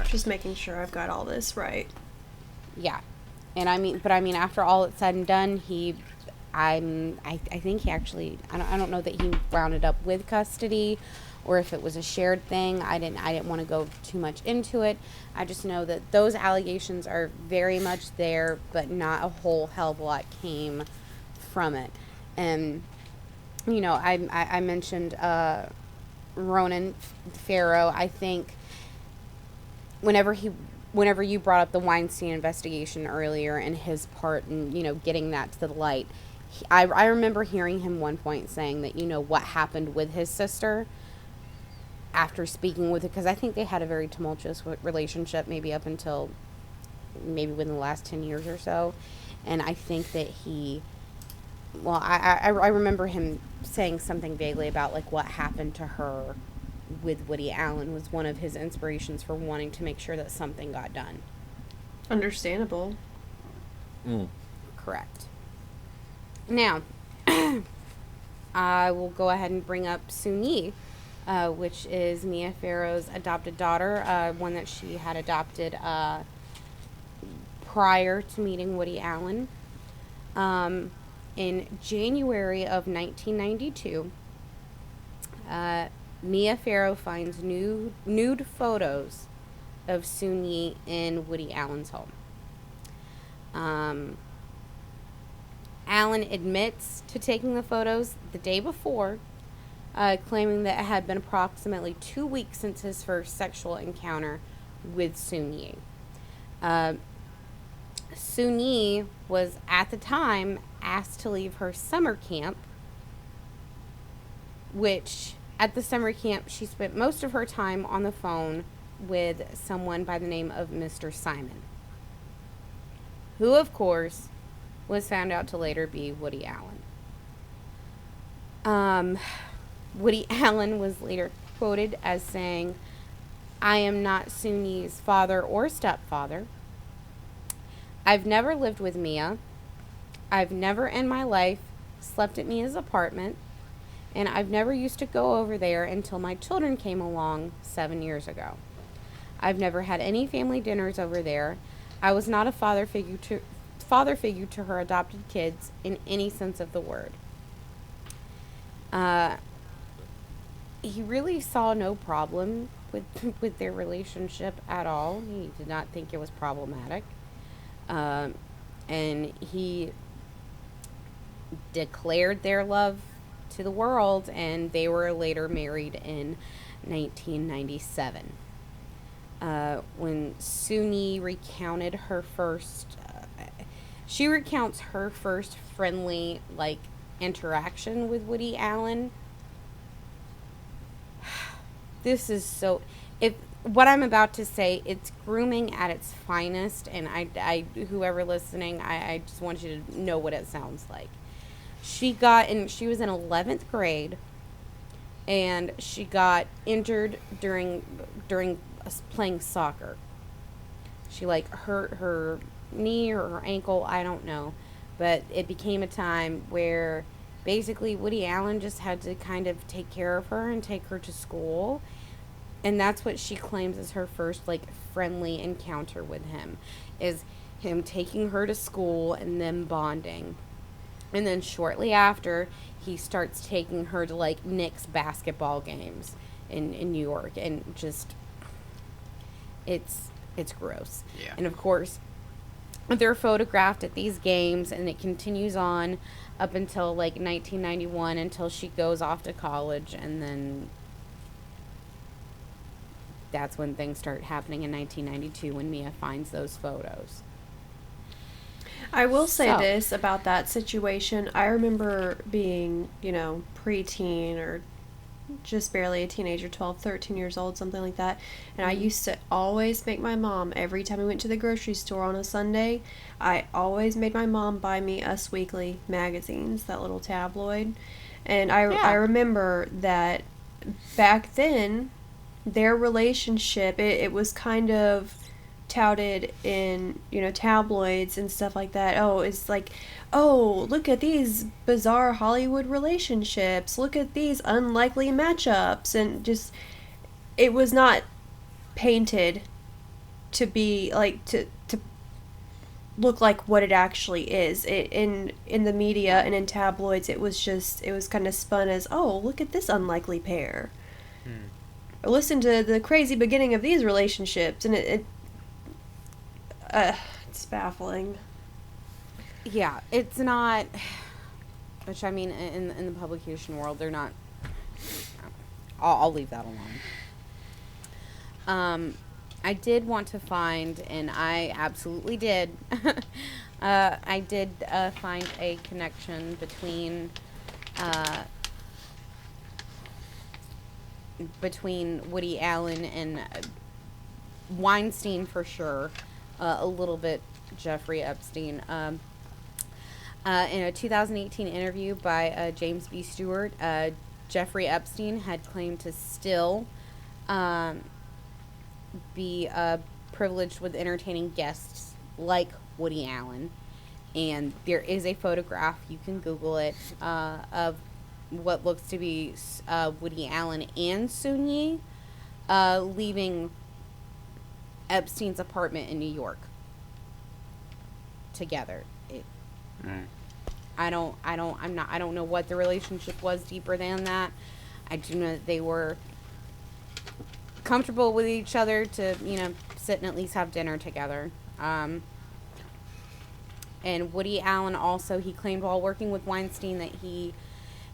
Just making sure I've got all this right. Yeah. And I mean, after all it's said and done, I think he actually, I don't know that he rounded up with custody or if it was a shared thing. I didn't want to go too much into it. I just know that those allegations are very much there, but not a whole hell of a lot came from it. And, you know, I mentioned Ronan Farrow. I think whenever you brought up the Weinstein investigation earlier and his part in, you know, getting that to the light, I remember hearing him one point saying that, you know, what happened with his sister after speaking with it, because I think they had a very tumultuous relationship maybe up until maybe within the last 10 years or so. And I think that I remember him saying something vaguely about like what happened to her with Woody Allen was one of his inspirations for wanting to make sure that something got done. Understandable. Correct. Now, I will go ahead and bring up Soon-Yi, which is Mia Farrow's adopted daughter, one that she had adopted prior to meeting Woody Allen. In January of 1992, Mia Farrow finds nude photos of Soon-Yi in Woody Allen's home. Allen admits to taking the photos the day before, claiming that it had been approximately 2 weeks since his first sexual encounter with Soon-Yi. Soon-Yi was, at the time, asked to leave her summer camp, which, at the summer camp, she spent most of her time on the phone with someone by the name of Mr. Simon, who, of course, was found out to later be Woody Allen. Woody Allen was later quoted as saying, "I am not Soon-Yi's father or stepfather. I've never lived with Mia. I've never in my life slept at Mia's apartment. And I've never used to go over there until my children came along 7 years ago. I've never had any family dinners over there. I was not a father figure to her adopted kids in any sense of the word." He really saw no problem with their relationship at all. He did not think it was problematic. And he declared their love to the world, and they were later married in 1997. When Soon-Yi recounted her first, she recounts her first friendly, like, interaction with Woody Allen. This is so, what I'm about to say, it's grooming at its finest, and I whoever listening, I just want you to know what it sounds like. She was in 11th grade, and she got injured during playing soccer. She like hurt her knee or her ankle, I don't know, but it became a time where basically Woody Allen just had to kind of take care of her and take her to school. And that's what she claims is her first, like, friendly encounter with him, is him taking her to school and them bonding. And then shortly after, he starts taking her to, like, Knicks basketball games in New York. And just, It's gross. Yeah. And of course, they're photographed at these games, and it continues on up until like 1991, until she goes off to college, and then that's when things start happening in 1992 when Mia finds those photos. I will say So- this about that situation. I remember being, preteen or just barely a teenager, 12, 13 years old, something like that. And I used to always make my mom, every time we went to the grocery store on a Sunday, I always made my mom buy me Us Weekly magazines, that little tabloid. And I remember that back then, their relationship, it was kind of touted in, tabloids and stuff like that. Oh, it's like, oh, look at these bizarre Hollywood relationships. Look at these unlikely matchups. And just, it was not painted to be like, to look like what it actually is. In the media and in tabloids, it was kind of spun as, oh, look at this unlikely pair. Listen to the crazy beginning of these relationships, and it's baffling. Yeah, it's not. Which, I mean, in the publication world, they're not. I'll leave that alone. I did want to find, and I absolutely did. I did find a connection between Woody Allen and Weinstein for sure. A little bit Jeffrey Epstein. In a 2018 interview by James B. Stewart, Jeffrey Epstein had claimed to still be privileged with entertaining guests like Woody Allen. And there is a photograph, you can Google it, of what looks to be Woody Allen and Soon-Yi leaving Epstein's apartment in New York together. I don't know what the relationship was deeper than that. I do know that they were comfortable with each other to, sit and at least have dinner together. And Woody Allen also, he claimed while working with Weinstein that he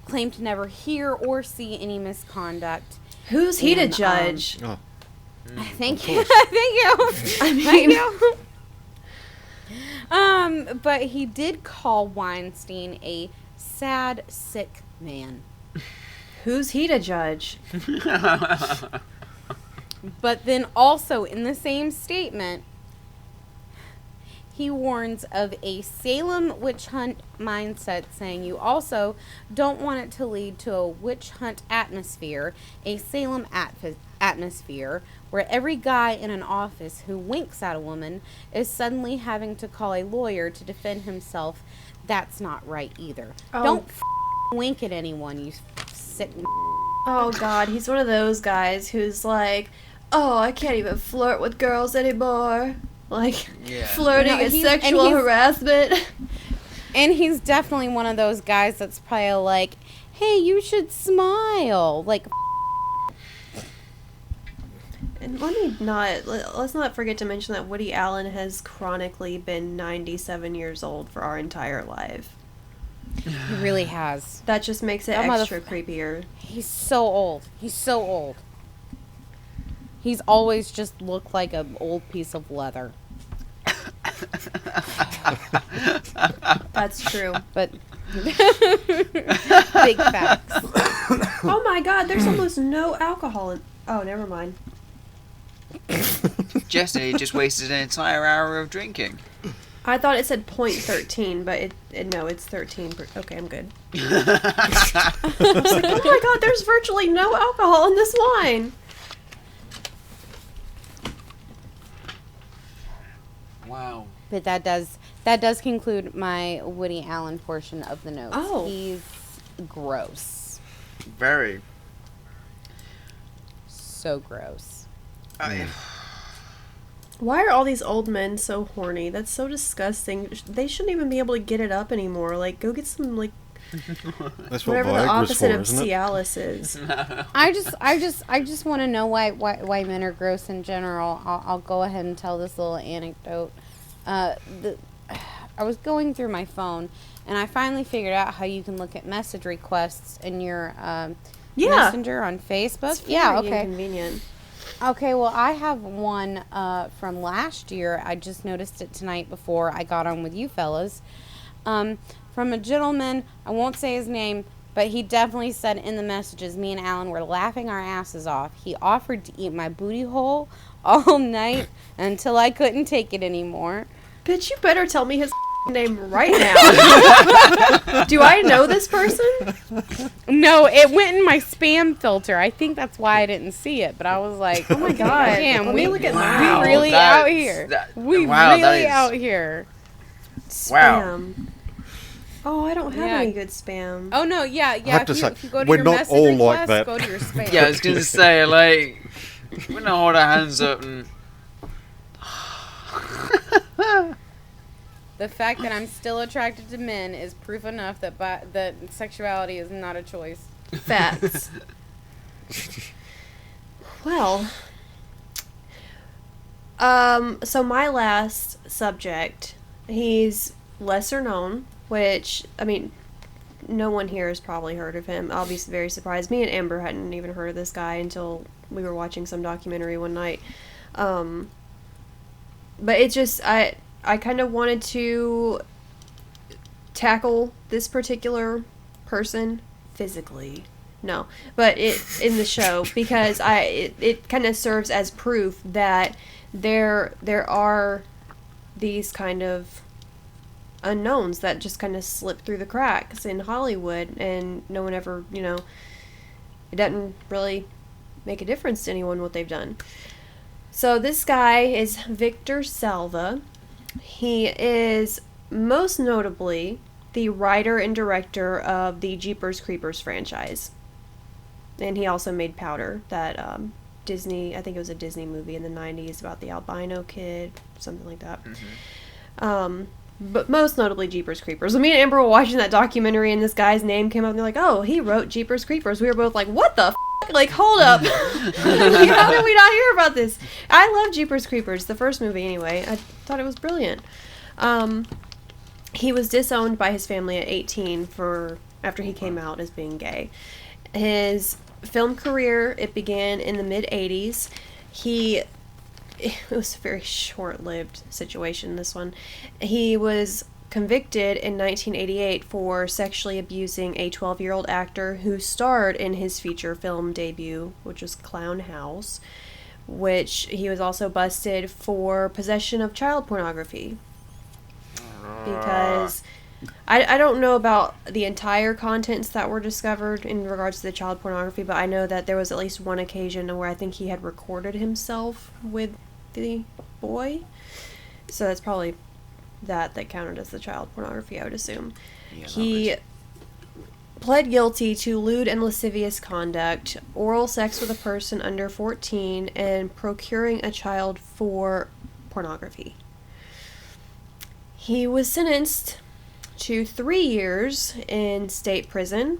claimed to never hear or see any misconduct. Who's he to And, judge? Oh, Thank you. Thank you. Thank you. But he did call Weinstein a sad, sick man. Who's he to judge? But then also in the same statement, he warns of a Salem witch hunt mindset, saying you also don't want it to lead to a witch hunt atmosphere, a Salem atmosphere, where every guy in an office who winks at a woman is suddenly having to call a lawyer to defend himself. That's not right either. Oh. Don't wink at anyone, you sick. Oh God, he's one of those guys who's like, oh, I can't even flirt with girls anymore. Like, Yeah. flirting No, is he's- and sexual he's- harassment. And he's definitely one of those guys that's probably like, hey, you should smile. Like, And let's not forget to mention that Woody Allen has chronically been 97 years old for our entire life. he really has. That just makes it That extra creepier. He's so old. He's so old. He's always just looked like an old piece of leather. That's true. But big facts. Oh my God, there's almost no alcohol in. Oh, never mind. Jesse just wasted an entire hour of drinking. I thought it said .13, but no, it's 13. Okay, I'm good. I was like, oh my God, there's virtually no alcohol in this wine. Wow. But that does conclude my Woody Allen portion of the notes. Oh. He's gross. Very. So gross. Why are all these old men so horny? That's so disgusting. They shouldn't even be able to get it up anymore. Like, go get some, like, That's what Whatever the Viagra's opposite for, of isn't it? Cialis is. I just want to know why men are gross in general. I'll go ahead and tell this little anecdote. I was going through my phone, and I finally figured out how you can look at message requests in your Messenger on Facebook. Very inconvenient. Okay, well, I have one from last year. I just noticed it tonight before I got on with you fellas. From a gentleman, I won't say his name, but he definitely said in the messages, me and Alan were laughing our asses off. He offered to eat my booty hole all night until I couldn't take it anymore. Bitch, you better tell me his name right now. Do I know this person? No, it went in my spam filter. I think that's why I didn't see it. But I was like, oh my God, damn, Let me look at Wow, we really that's- out here. We wow, that really is- out here. Wow. Spam. Oh, I don't have Yeah. any good spam. Oh no, yeah. have to say, If you go to we're your not message all request, like that. go to your spam. Yeah, I was gonna say, like, we're gonna hold our hands up and. The fact that I'm still attracted to men is proof enough that sexuality is not a choice. Facts. Well, so my last subject, he's lesser known, which, I mean, no one here has probably heard of him. I'll be very surprised. Me and Amber hadn't even heard of this guy until we were watching some documentary one night. But it's just, I kind of wanted to tackle this particular person physically. No, but in the show, because it kind of serves as proof that there are these kind of unknowns that just kind of slip through the cracks in Hollywood, and no one ever, it doesn't really make a difference to anyone what they've done. So this guy is Victor Salva. He is most notably the writer and director of the Jeepers Creepers franchise. And he also made Powder, that Disney, I think it was a Disney movie in the 90s about the albino kid, something like that. Mm-hmm. But most notably Jeepers Creepers. Me and Amber were watching that documentary and this guy's name came up and they're like, oh, he wrote Jeepers Creepers. We were both like, what the f***? Like, hold up. Like, how did we not hear about this? I love Jeepers Creepers, the first movie anyway. I thought it was brilliant. He was disowned by his family at 18 after he came out as being gay. His film career, it began in the mid-'80s. It was a very short-lived situation, this one. He was convicted in 1988 for sexually abusing a 12-year-old actor who starred in his feature film debut, which was Clown House, which he was also busted for possession of child pornography. Because I don't know about the entire contents that were discovered in regards to the child pornography, but I know that there was at least one occasion where I think he had recorded himself with the boy. So that's probably that counted as the child pornography, I would assume. Yeah, He pled guilty to lewd and lascivious conduct, oral sex with a person under 14, and procuring a child for pornography. He was sentenced to 3 years in state prison,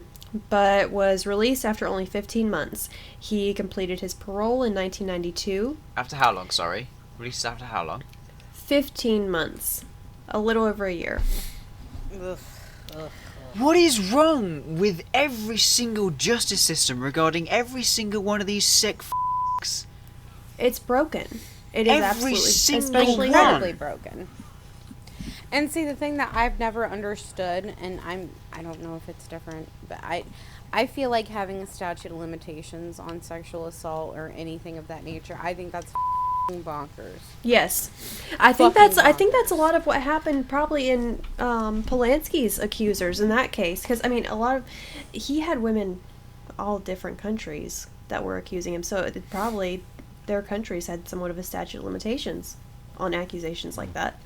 but was released after only 15 months. He completed his parole in 1992. After how long, sorry? Released after how long? 15 months. A little over a year. What is wrong with every single justice system regarding every single one of these sick f***s? It's broken. It is Every absolutely, single especially one. Incredibly broken. And see, the thing that I've never understood, and I don't know if it's different, but I feel like having a statute of limitations on sexual assault or anything of that nature, I think that's bonkers. Yes, I think Fucking that's a lot of what happened probably in Polanski's accusers in that case, because I mean he had women all different countries that were accusing him, so it probably their countries had somewhat of a statute of limitations on accusations like that.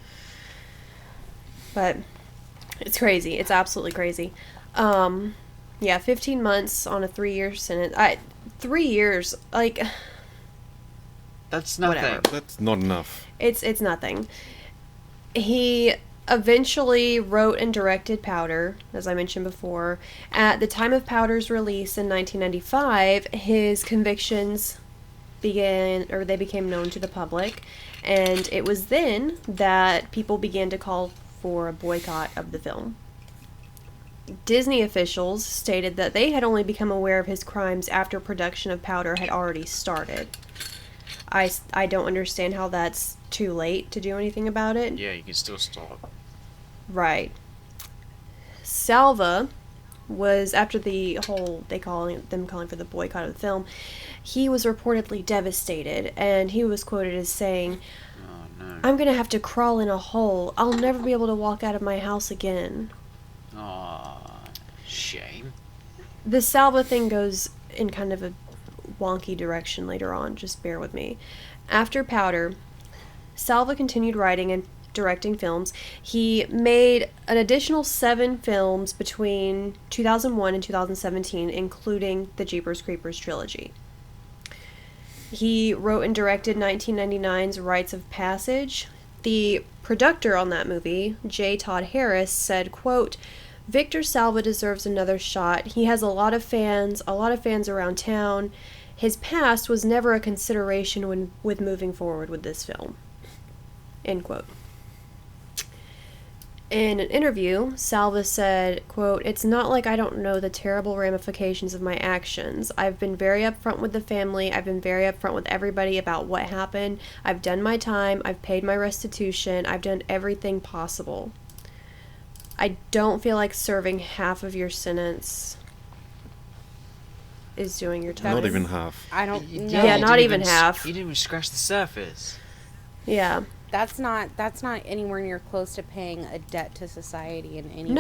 But it's crazy. It's absolutely crazy. Yeah, 15 months on a 3-year sentence. 3 years, like. That's nothing. Whatever. That's not enough. It's nothing. He eventually wrote and directed Powder, as I mentioned before. At the time of Powder's release in 1995, his convictions became known to the public, and it was then that people began to call for a boycott of the film. Disney officials stated that they had only become aware of his crimes after production of Powder had already started. I don't understand how that's too late to do anything about it. Yeah, you can still stop. Right. Salva was, after the whole, calling for the boycott of the film, he was reportedly devastated, and he was quoted as saying, Oh no. "I'm gonna have to crawl in a hole. I'll never be able to walk out of my house again." Aw, shame. The Salva thing goes in kind of a wonky direction later on, just bear with me. After Powder, Salva continued writing and directing films. He made an additional 7 films between 2001 and 2017, including the Jeepers Creepers trilogy. He wrote and directed 1999's Rites of Passage. The producer on that movie, J. Todd Harris, said, quote, "Victor Salva deserves another shot. He has a lot of fans around town. His past was never a consideration with moving forward with this film." End quote. In an interview, Salva said, quote, "It's not like I don't know the terrible ramifications of my actions. I've been very upfront with the family. I've been very upfront with everybody about what happened. I've done my time. I've paid my restitution. I've done everything possible. I don't feel like serving half of your sentence is doing your time." Not even half. I don't know. Yeah, you not didn't even half. You didn't even scratch the surface. Yeah. That's not anywhere near close to paying a debt to society in any way.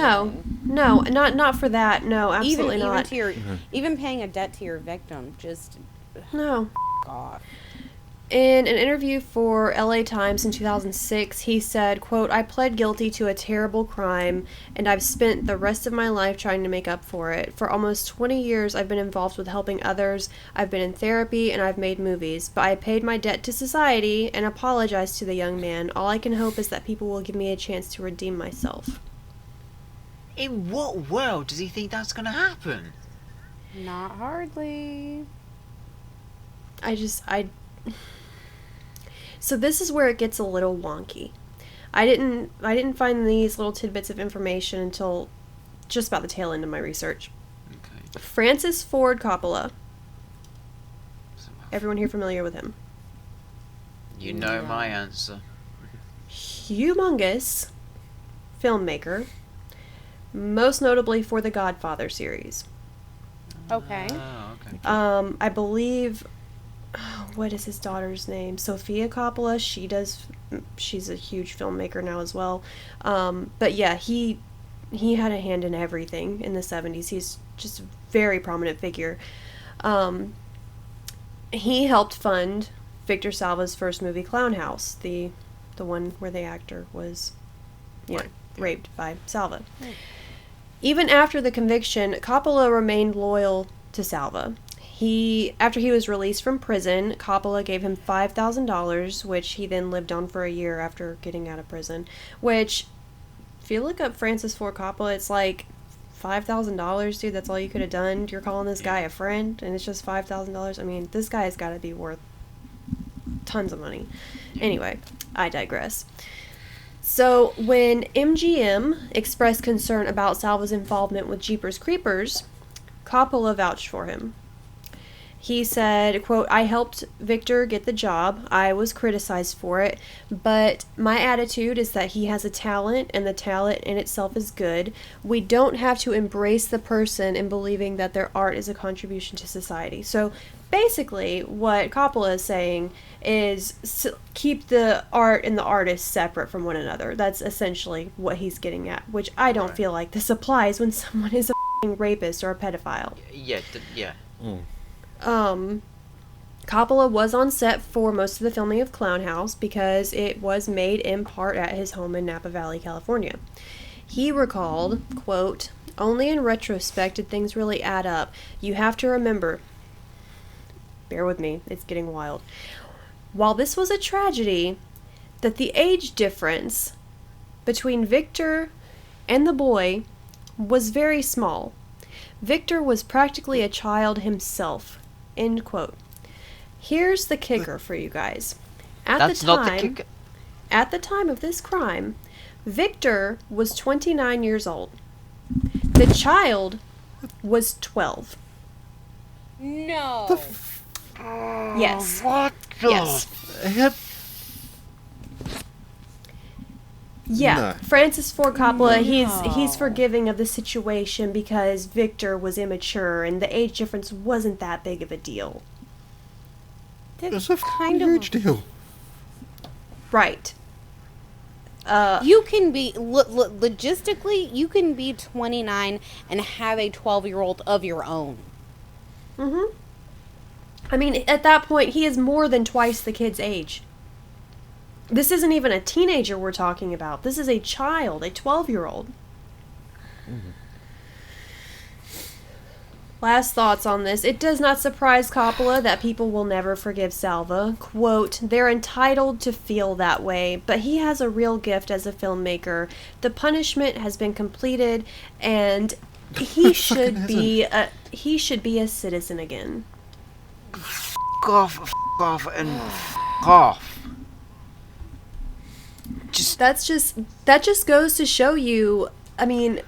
No, not for that. No, absolutely even not. to your even paying a debt to your victim, just No. off. In an interview for LA Times in 2006, he said, quote, "I pled guilty to a terrible crime, and I've spent the rest of my life trying to make up for it. For almost 20 years, I've been involved with helping others. I've been in therapy, and I've made movies. But I paid my debt to society and apologized to the young man. All I can hope is that people will give me a chance to redeem myself." In what world does he think that's gonna happen? Not hardly. So this is where it gets a little wonky. I didn't find these little tidbits of information until just about the tail end of my research. Okay. Francis Ford Coppola. Everyone here familiar with him? You know my answer. Humongous filmmaker, most notably for the Godfather series. Okay. Oh, okay. I believe, what is his daughter's name? Sofia Coppola. She's a huge filmmaker now as well. But yeah, he had a hand in everything in the 70s. He's just a very prominent figure. He helped fund Victor Salva's first movie, Clown House, the one where the actor was, raped by Salva. Right. Even after the conviction, Coppola remained loyal to Salva. After he was released from prison, Coppola gave him $5,000, which he then lived on for a year after getting out of prison. Which, if you look up Francis Ford Coppola, it's like $5,000, dude. That's all you could have done. You're calling this guy a friend, and it's just $5,000. I mean, this guy has got to be worth tons of money. Anyway, I digress. So, when MGM expressed concern about Salva's involvement with Jeepers Creepers, Coppola vouched for him. He said, quote, "I helped Victor get the job. I was criticized for it, but my attitude is that he has a talent, and the talent in itself is good. We don't have to embrace the person in believing that their art is a contribution to society." So, basically, what Coppola is saying is keep the art and the artist separate from one another. That's essentially what he's getting at, which I don't feel like this applies when someone is a rapist or a pedophile. Yeah. Coppola was on set for most of the filming of Clown House because it was made in part at his home in Napa Valley, California. He recalled, quote, "Only in retrospect did things really add up. You have to remember," bear with me, it's getting wild, "while this was a tragedy, that the age difference between Victor and the boy was very small. Victor was practically a child himself. End quote. Here's the kicker for you guys. That's not the kicker. At the time of this crime, Victor was 29 years old. The child was 12. No. Yes. What? Yes. Hip. Yeah, No. Francis Ford Coppola, he's forgiving of the situation because Victor was immature and the age difference wasn't that big of a deal. It's a kind of huge deal. Right. You can be logistically, you can be 29 and have a 12-year-old of your own. Mm-hmm. I mean, at that point, he is more than twice the kid's age. This isn't even a teenager we're talking about. This is a child, a 12-year-old. Last thoughts on this. It does not surprise Coppola that people will never forgive Salva. Quote, they're entitled to feel that way, but he has a real gift as a filmmaker. The punishment has been completed, and he should be a citizen again. F off, and f off. That just goes to show you, I mean,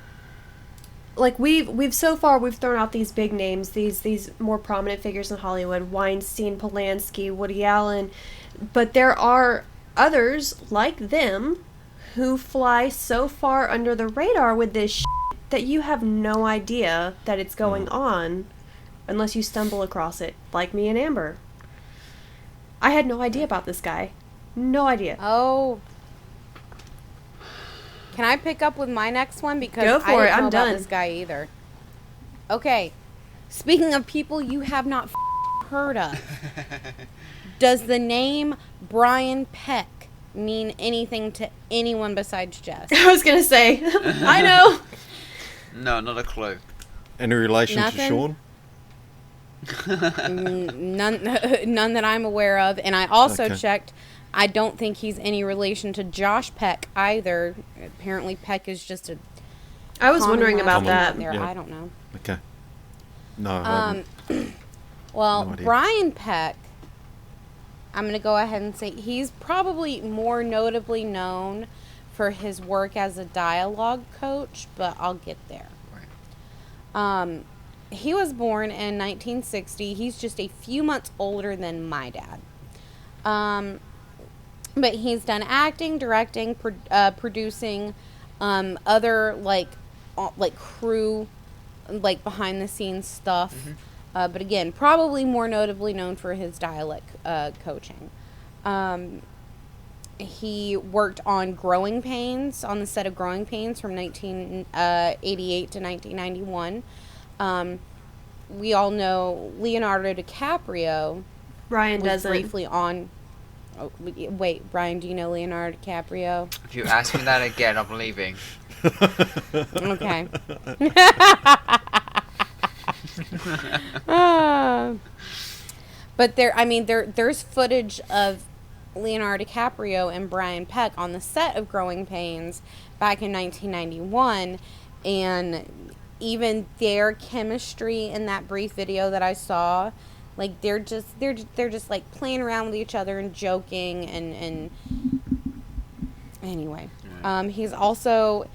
like we've so far thrown out these big names, these more prominent figures in Hollywood, Weinstein, Polanski, Woody Allen, but there are others like them who fly so far under the radar with this shit that you have no idea that it's going on unless you stumble across it, like me and Amber. I had no idea about this guy. No idea. Oh. Can I pick up with my next one? Because Go for I it. didn't know I'm about done. this guy either. Okay. Speaking of people you have not heard of, does the name Brian Peck mean anything to anyone besides Jess? I was gonna say, I know. No, not a clue. Any relation Nothing? to Sean? None that I'm aware of. And I also Okay. checked. I don't think he's any relation to Josh Peck either. Apparently, Peck is just a. I was common wondering last about name that. out there. Yeah. I don't know. Okay. No. I haven't. Well, No idea. Brian Peck, I'm going to go ahead and say he's probably more notably known for his work as a dialogue coach, but I'll get there. Right. He was born in 1960. He's just a few months older than my dad. But he's done acting, directing, producing, other like crew, like behind the scenes stuff. Mm-hmm. But again, probably more notably known for his dialect coaching. He worked on Growing Pains, on the set of Growing Pains from 1988 to 1991. We all know Leonardo DiCaprio Ryan was doesn't. briefly on. Oh, wait, Brian, do you know Leonardo DiCaprio? If you ask me that again, I'm leaving. Okay. But there's footage of Leonardo DiCaprio and Brian Peck on the set of Growing Pains back in 1991, and even their chemistry in that brief video that I saw, like they're just like playing around with each other and joking and anyway. He's also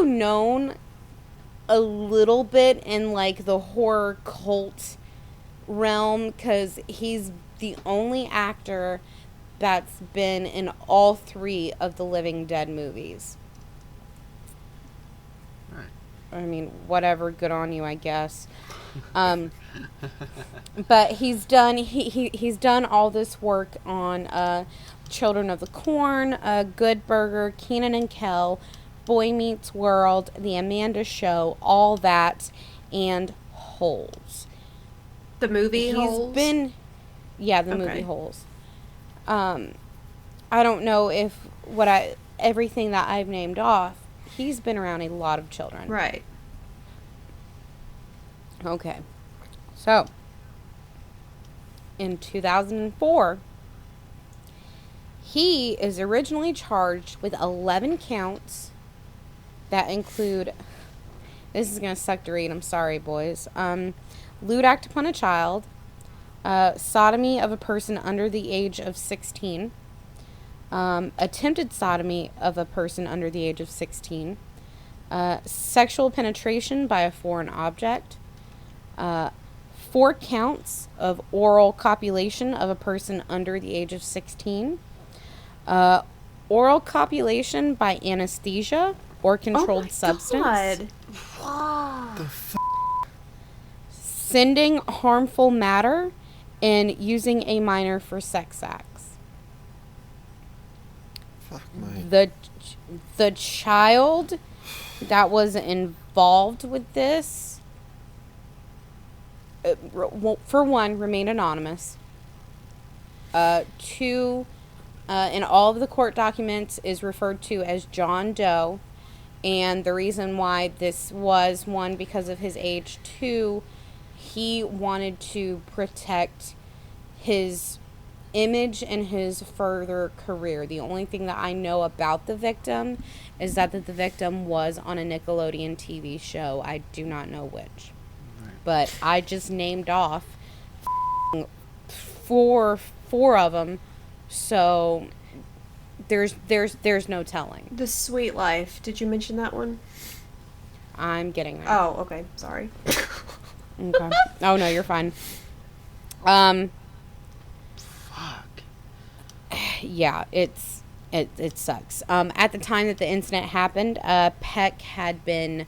known a little bit in like the horror cult realm because he's the only actor that's been in all 3 of the Living Dead movies. Right. I mean, whatever, good on you, I guess. But he's done all this work on Children of the Corn, Good Burger, Kenan and Kel, Boy Meets World, The Amanda Show, All That, and Holes. The movie He's Holes? been, yeah, the Okay. movie Holes. I don't know if everything that I've named off, he's been around a lot of children. Right. Okay. So, in 2004, He is originally charged with 11 counts that include, this is going to suck to read, I'm sorry, boys. Lewd act upon a child, sodomy of a person under the age of 16, attempted sodomy of a person under the age of 16, sexual penetration by a foreign object, 4 counts of oral copulation of a person under the age of 16, oral copulation by anesthesia or controlled substance, God. sending harmful matter, and using a minor for sex acts. Fuck me. The child that was involved with this, for one, remained anonymous. 2, in all of the court documents, is referred to as John Doe. And the reason why this was, 1, because of his age, 2, he wanted to protect his image and his further career. The only thing that I know about the victim is that the victim was on a Nickelodeon TV show. I do not know which. Right. But I just named off four of them. So there's no telling. The Sweet Life. Did you mention that one? I'm getting there. Oh, okay. Sorry. Okay. Oh no, you're fine. Fuck. Yeah, it sucks. At the time that the incident happened, Peck had been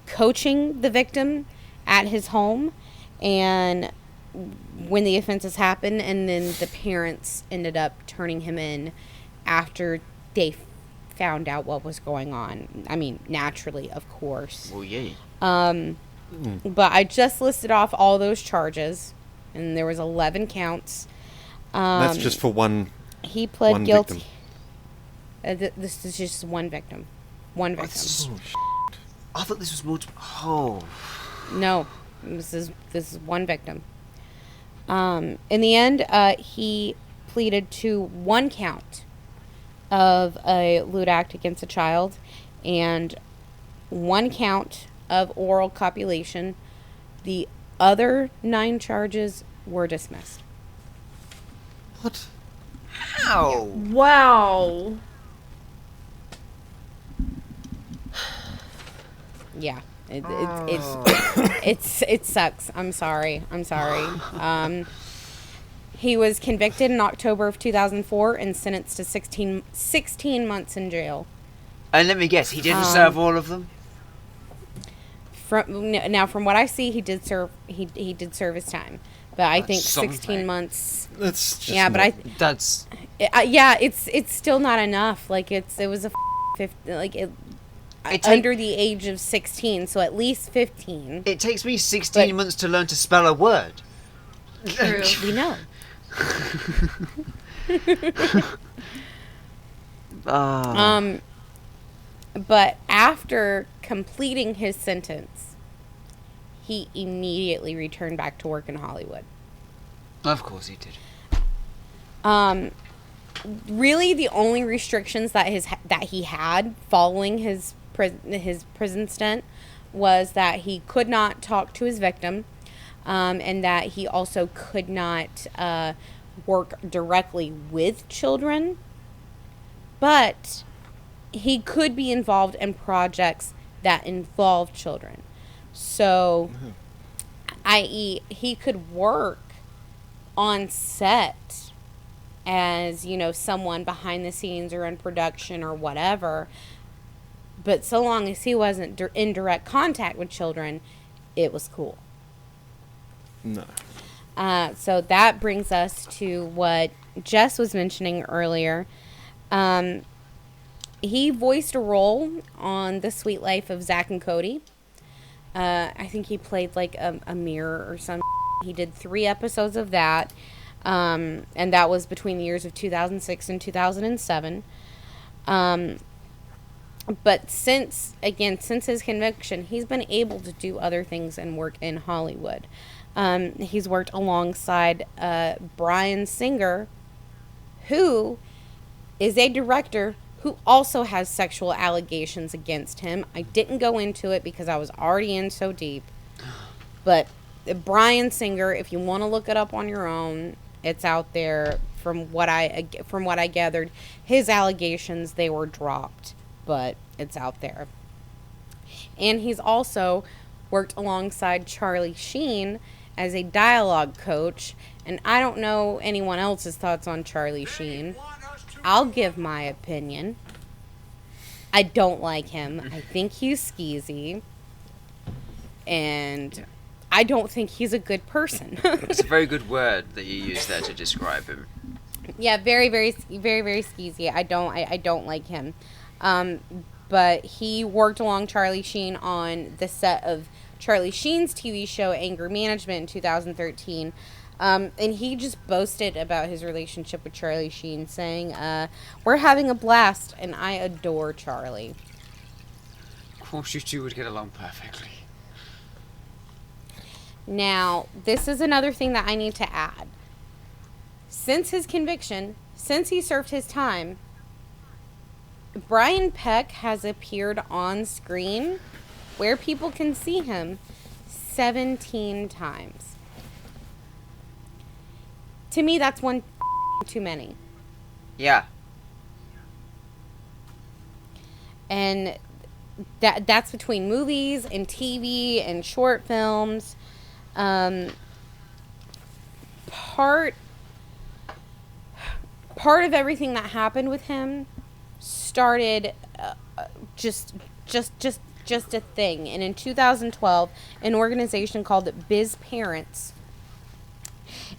coaching the victim at his home, and when the offenses happened, and then the parents ended up turning him in after they found out what was going on. I mean, naturally, of course. Well, yeah. But I just listed off all those charges, and there was 11 counts. That's just for one. He pled one guilty. victim. This is just one victim. One victim. Oh, I thought this was multiple. Oh. No, this is one victim. In the end, he pleaded to 1 count of a lewd act against a child and 1 count of oral copulation. The other 9 charges were dismissed. What? How? Wow. Yeah, it sucks. I'm sorry. He was convicted in October of 2004 and sentenced to 16 months in jail. And let me guess, he didn't serve all of them? From what I see, he did serve his time, but I think 16 something. months. That's just Yeah, but not- That's... it's still not enough. Like it was a 50, like it under the age of 16, so at least 15. It takes me 16 months to learn to spell a word. True. We know. But after completing his sentence, he immediately returned back to work in Hollywood. Of course he did. Really, the only restrictions that he had following his prison stint was that he could not talk to his victim, and that he also could not work directly with children, but he could be involved in projects that involve children. So, i.e., he could work on set as, someone behind the scenes or in production or whatever. But so long as he wasn't in direct contact with children, it was cool. No. So that brings us to what Jess was mentioning earlier. He voiced a role on The Sweet Life of Zack and Cody. I think he played like a mirror or something. He did 3 episodes of that. And that was between the years of 2006 and 2007. But since his conviction, he's been able to do other things and work in Hollywood. He's worked alongside Bryan Singer, who is a director who also has sexual allegations against him. I didn't go into it because I was already in so deep. But Bryan Singer, if you want to look it up on your own, it's out there. From what I gathered, his allegations, they were dropped, but it's out there. And he's also worked alongside Charlie Sheen as a dialogue coach. And I don't know anyone else's thoughts on Charlie Sheen. I'll give my opinion. I don't like him. I think he's skeezy. And I don't think he's a good person. It's a very good word that you use there to describe him. Yeah, very, very, very, very skeezy. I don't like him. But he worked along Charlie Sheen on the set of Charlie Sheen's TV show Anger Management in 2013. And he just boasted about his relationship with Charlie Sheen, saying, we're having a blast, and I adore Charlie. Of course you two would get along perfectly. Now, this is another thing that I need to add. Since his conviction, since he served his time, Brian Peck has appeared on screen where people can see him 17 times. To me, that's one too many. Yeah. And that's between movies and TV and short films. Part of everything that happened with him started just a thing. And in 2012, an organization called Biz Parents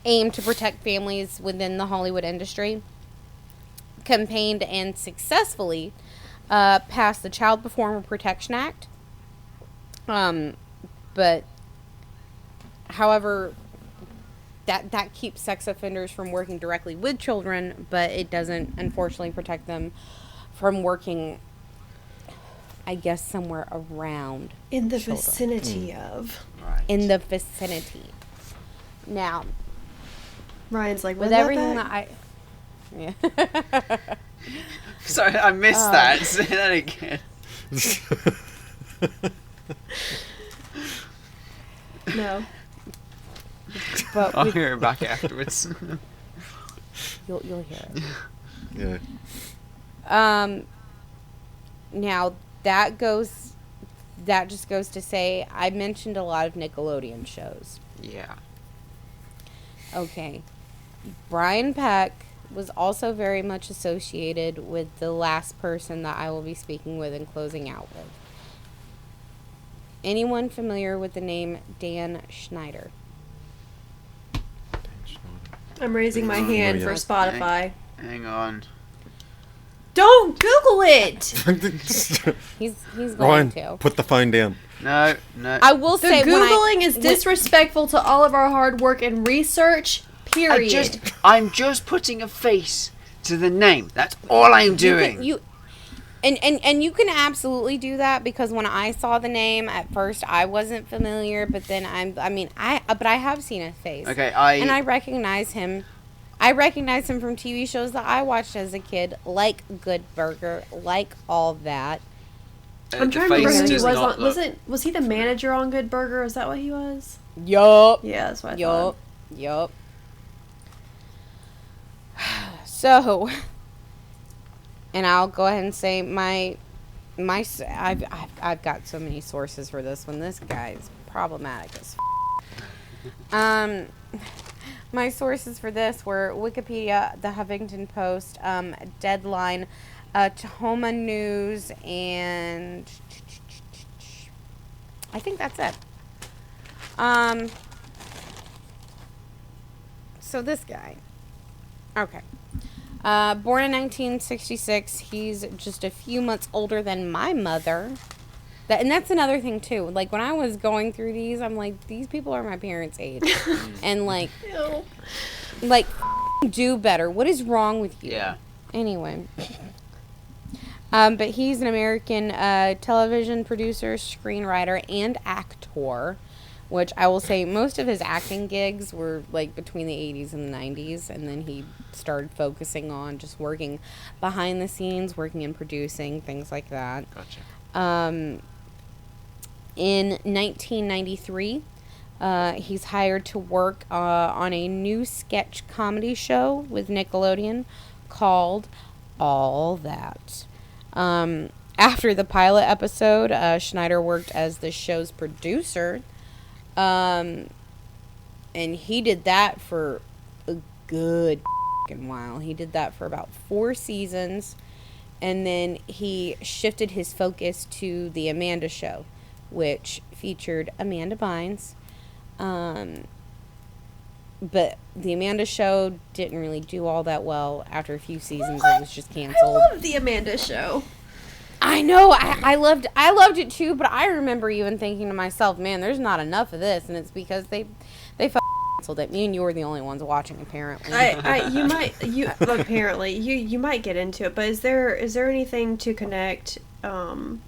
aimed to protect families within the Hollywood industry, campaigned and successfully passed the Child Performer Protection Act. But however, that keeps sex offenders from working directly with children, but it doesn't, unfortunately, protect them from working, I guess, somewhere around In the children. vicinity of. Right. In the vicinity. Now, Ryan's like, with "Run everything back." that I... Yeah. Sorry, I missed that. Say that again. No. But I'll hear it back afterwards. you'll hear it. Yeah. Now that just goes to say, I mentioned a lot of Nickelodeon shows. Yeah. Okay. Brian Peck was also very much associated with the last person that I will be speaking with and closing out with. Anyone familiar with the name Dan Schneider? I'm raising my hand for Spotify. Hang on. Don't Google it! He's going Ryan, to. put the phone down. No. I will The say Googling is disrespectful to all of our hard work and research, period. I'm just putting a face to the name. That's all I'm doing. And you can absolutely do that, because when I saw the name at first I wasn't familiar, but then I have seen his face. Okay, and I recognize him. I recognize him from TV shows that I watched as a kid, like Good Burger, like all that. I'm trying to remember who he was on. Was he the manager on Good Burger? Is that what he was? Yup. Yeah, that's what I thought. Yup. So, and I'll go ahead and say I've got so many sources for this one. This guy's problematic as my sources for this were Wikipedia, the Huffington Post, Deadline, Tahoma News, and I think that's it. So this guy. Okay. Born in 1966. He's just a few months older than my mother. And that's another thing, too. Like, when I was going through these, I'm like, these people are my parents' age. And, like, do better. What is wrong with you? Yeah. Anyway. But he's an American television producer, screenwriter, and actor. which I will say most of his acting gigs were like between the 80s and the 90s, and then he started focusing on just working behind the scenes, working in producing, things like that. Gotcha. In 1993, he's hired to work on a new sketch comedy show with Nickelodeon called All That. After the pilot episode, Schneider worked as the show's producer, and he did that for a good while. He did that for about 4 seasons, and then he shifted his focus to The Amanda Show, which featured Amanda Bynes. But The Amanda Show didn't really do all that well. After a few seasons, it was just canceled. I love The Amanda Show. I know, I loved it too, but I remember even thinking to myself, man, there's not enough of this, and it's because they canceled it. Me and you were the only ones watching, apparently. You might get into it, but is there anything to connect Dan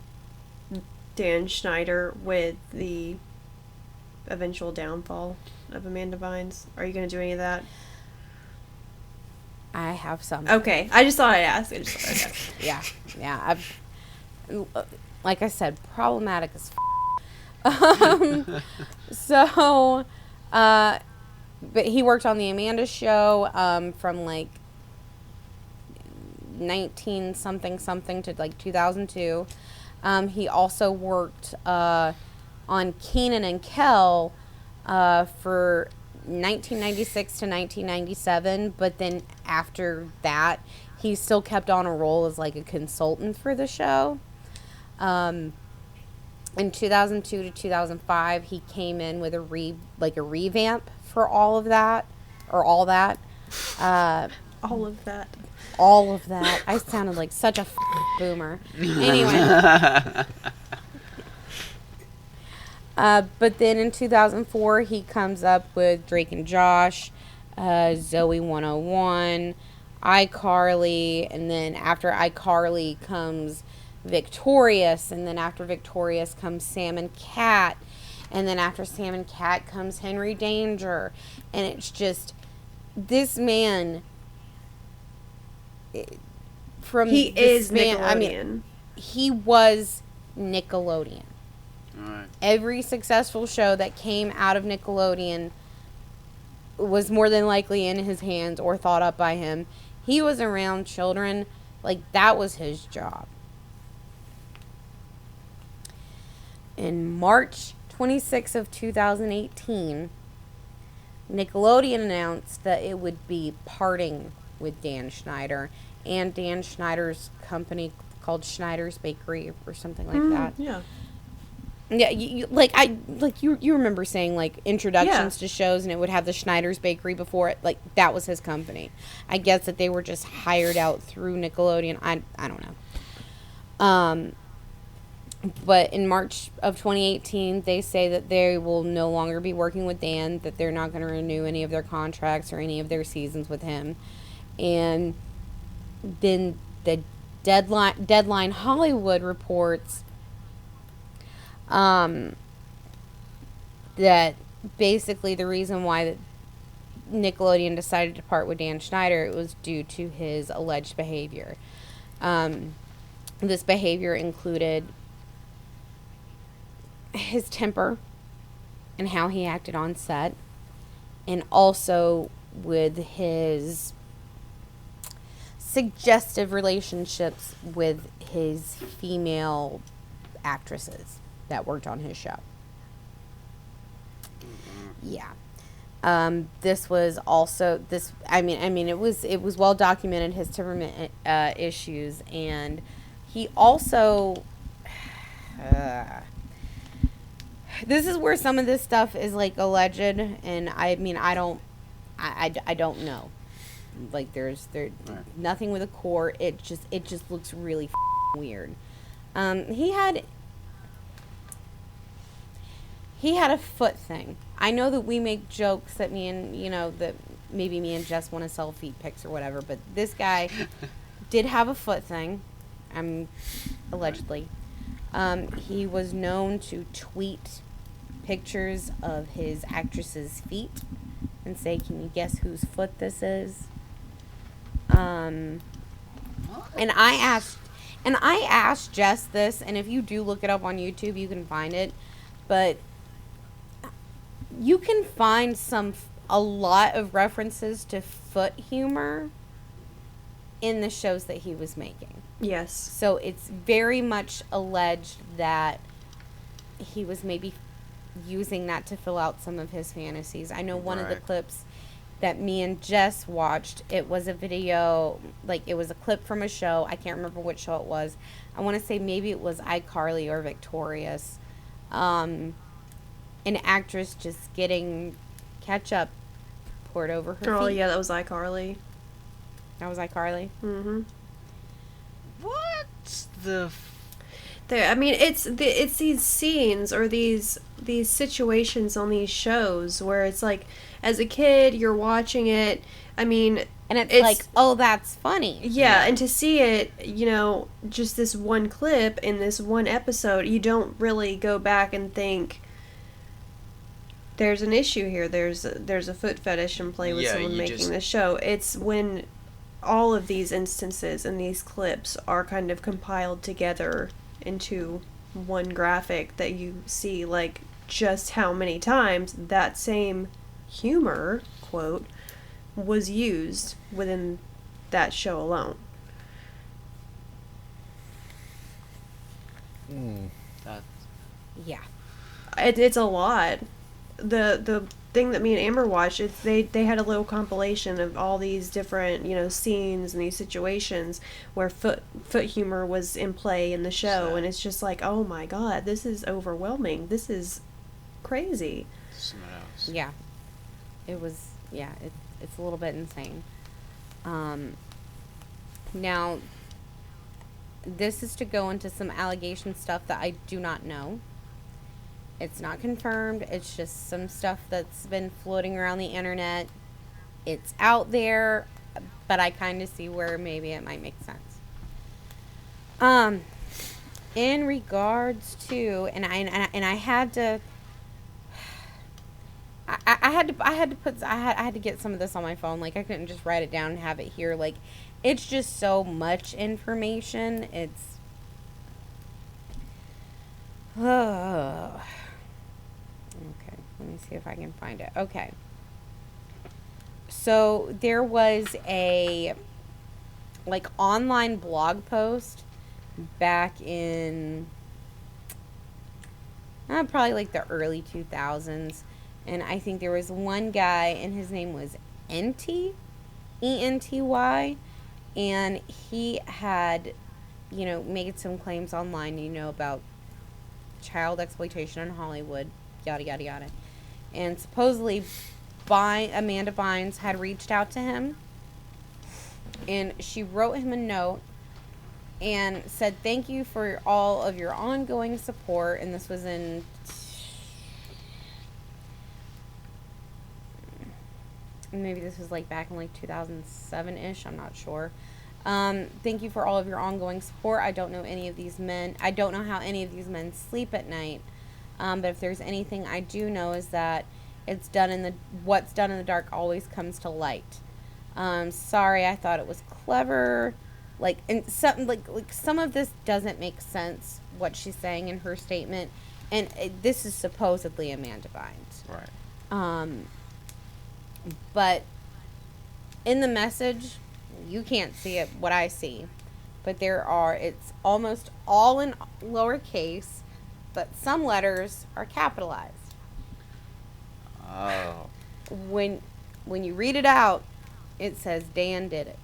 Schneider with the eventual downfall of Amanda Bynes? Are you going to do any of that? I have some. Okay, I just thought I'd ask. Yeah. Like I said, problematic as so, but he worked on The Amanda Show from like 19-something to like 2002. He also worked on Kenan and Kel for 1996 to 1997, but then after that, he still kept on a role as like a consultant for the show. In 2002 to 2005, he came in with a revamp for all of that, or all that. All of that. All of that. I sounded like such a boomer. Anyway. But then in 2004, he comes up with Drake and Josh, Zoe 101, iCarly, and then after iCarly comes Victorious, and then after Victorious comes Sam and Cat, and then after Sam and Cat comes Henry Danger, and it's just, this man, Nickelodeon. I mean, he was Nickelodeon. Alright. Every successful show that came out of Nickelodeon was more than likely in his hands or thought up by him. He was around children. Like, that was his job. In March 26th of 2018, Nickelodeon announced that it would be parting with Dan Schneider and Dan Schneider's company called Schneider's Bakery or something like that. Yeah. Yeah, you remember saying like introductions to shows, and it would have the Schneider's Bakery before it. Like, that was his company. I guess that they were just hired out through Nickelodeon. I don't know. But in March of 2018, they say that they will no longer be working with Dan, that they're not going to renew any of their contracts or any of their seasons with him. And then the Deadline Hollywood reports that basically the reason why that Nickelodeon decided to part with Dan Schneider, it was due to his alleged behavior. This behavior included his temper and how he acted on set, and also with his suggestive relationships with his female actresses that worked on his show. Yeah. This was also it was well documented, his temperament issues, and he also this is where some of this stuff is like alleged, and I don't know. Like, there's nothing with a court. It just looks really weird. He had a foot thing. I know that we make jokes that that maybe me and Jess want to sell feet pics or whatever, but this guy did have a foot thing, allegedly. He was known to tweet pictures of his actress's feet and say, "Can you guess whose foot this is?" And I asked Jess this, and if you do look it up on YouTube, you can find it. But you can find a lot of references to foot humor in the shows that he was making. Yes. So it's very much alleged that he was maybe using that to fill out some of his fantasies. I know one of the clips that me and Jess watched, it was a video, like it was a clip from a show. I can't remember which show it was. I want to say maybe it was iCarly or Victorious. An actress just getting ketchup poured over her feet. Oh, yeah, that was iCarly. That was iCarly? Mm-hmm. What the... I mean, it's these scenes or these situations on these shows where it's like, as a kid, you're watching it. I mean, and it's like, oh, that's funny. Yeah, and to see it, just this one clip in this one episode, you don't really go back and think there's an issue here. There's a foot fetish in play with someone making this show. It's when all of these instances and these clips are kind of compiled together into one graphic that you see, like, just how many times that same humor, quote, was used within that show alone. Yeah. It's a lot. The thing that me and Amber watched, they had a little compilation of all these different, scenes and these situations where foot humor was in play in the show, and it's just like, oh my god, this is overwhelming. This is crazy. Something else. Yeah. It was, it's a little bit insane. Now, this is to go into some allegation stuff that I do not know. It's not confirmed. It's just some stuff that's been floating around the internet. It's out there, but I kind of see where maybe it might make sense. In regards to, and I had to, I had to get some of this on my phone. Like, I couldn't just write it down and have it here. Like, it's just so much information. It's, okay, let me see if I can find it. Okay. So there was a online blog post back in probably like the early 2000s, and I think there was one guy, and his name was Enty, Enty, and he had made some claims online about child exploitation in Hollywood, yada yada yada, and supposedly Amanda Bynes had reached out to him, and she wrote him a note and said, "Thank you for all of your ongoing support." And this was in maybe this was like back in like 2007-ish, I'm not sure. "Thank you for all of your ongoing support. I don't know any of these men. I don't know how any of these men sleep at night. But if there's anything I do know is that what's done in the dark always comes to light. Sorry, I thought it was clever." And some of this doesn't make sense, what she's saying in her statement. And this is supposedly Amanda Bynes. Right. But in the message, you can't see it, what I see. But it's almost all in lowercase, but some letters are capitalized. Oh. When you read it out, it says Dan did it.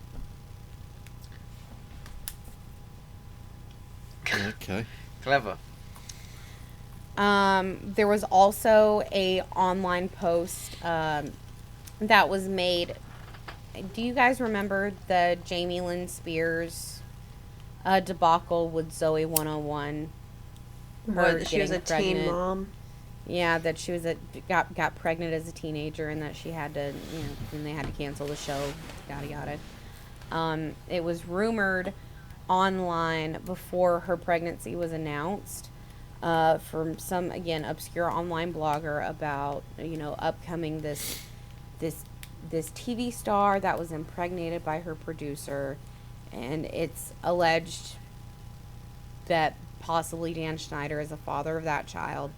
Okay. Clever. There was also a online post that was made. Do you guys remember the Jamie Lynn Spears debacle with Zoe 101? She was a teen mom. Yeah, that she was got pregnant as a teenager, and that she had to, and they had to cancel the show, yada yada. It was rumored online before her pregnancy was announced from some, again, obscure online blogger about, upcoming this TV star that was impregnated by her producer, and it's alleged that possibly Dan Schneider is the father of that child.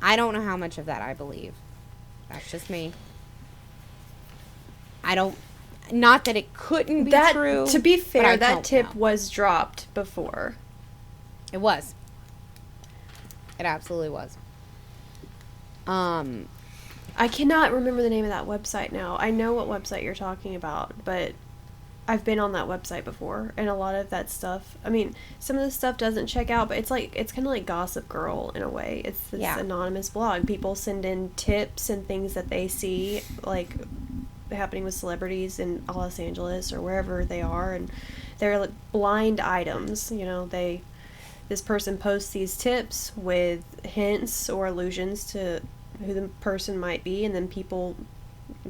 I don't know how much of that I believe. That's just me. Not that it couldn't be true. To be fair, that don't tip know. was dropped before. It was. It absolutely was. I cannot remember the name of that website now. I know what website you're talking about, but I've been on that website before, and a lot of that stuff, I mean, some of the stuff doesn't check out, but it's kind of like Gossip Girl in a way. It's this anonymous blog. People send in tips and things that they see, like, happening with celebrities in Los Angeles or wherever they are, and they're like blind items. This person posts these tips with hints or allusions to who the person might be, and then people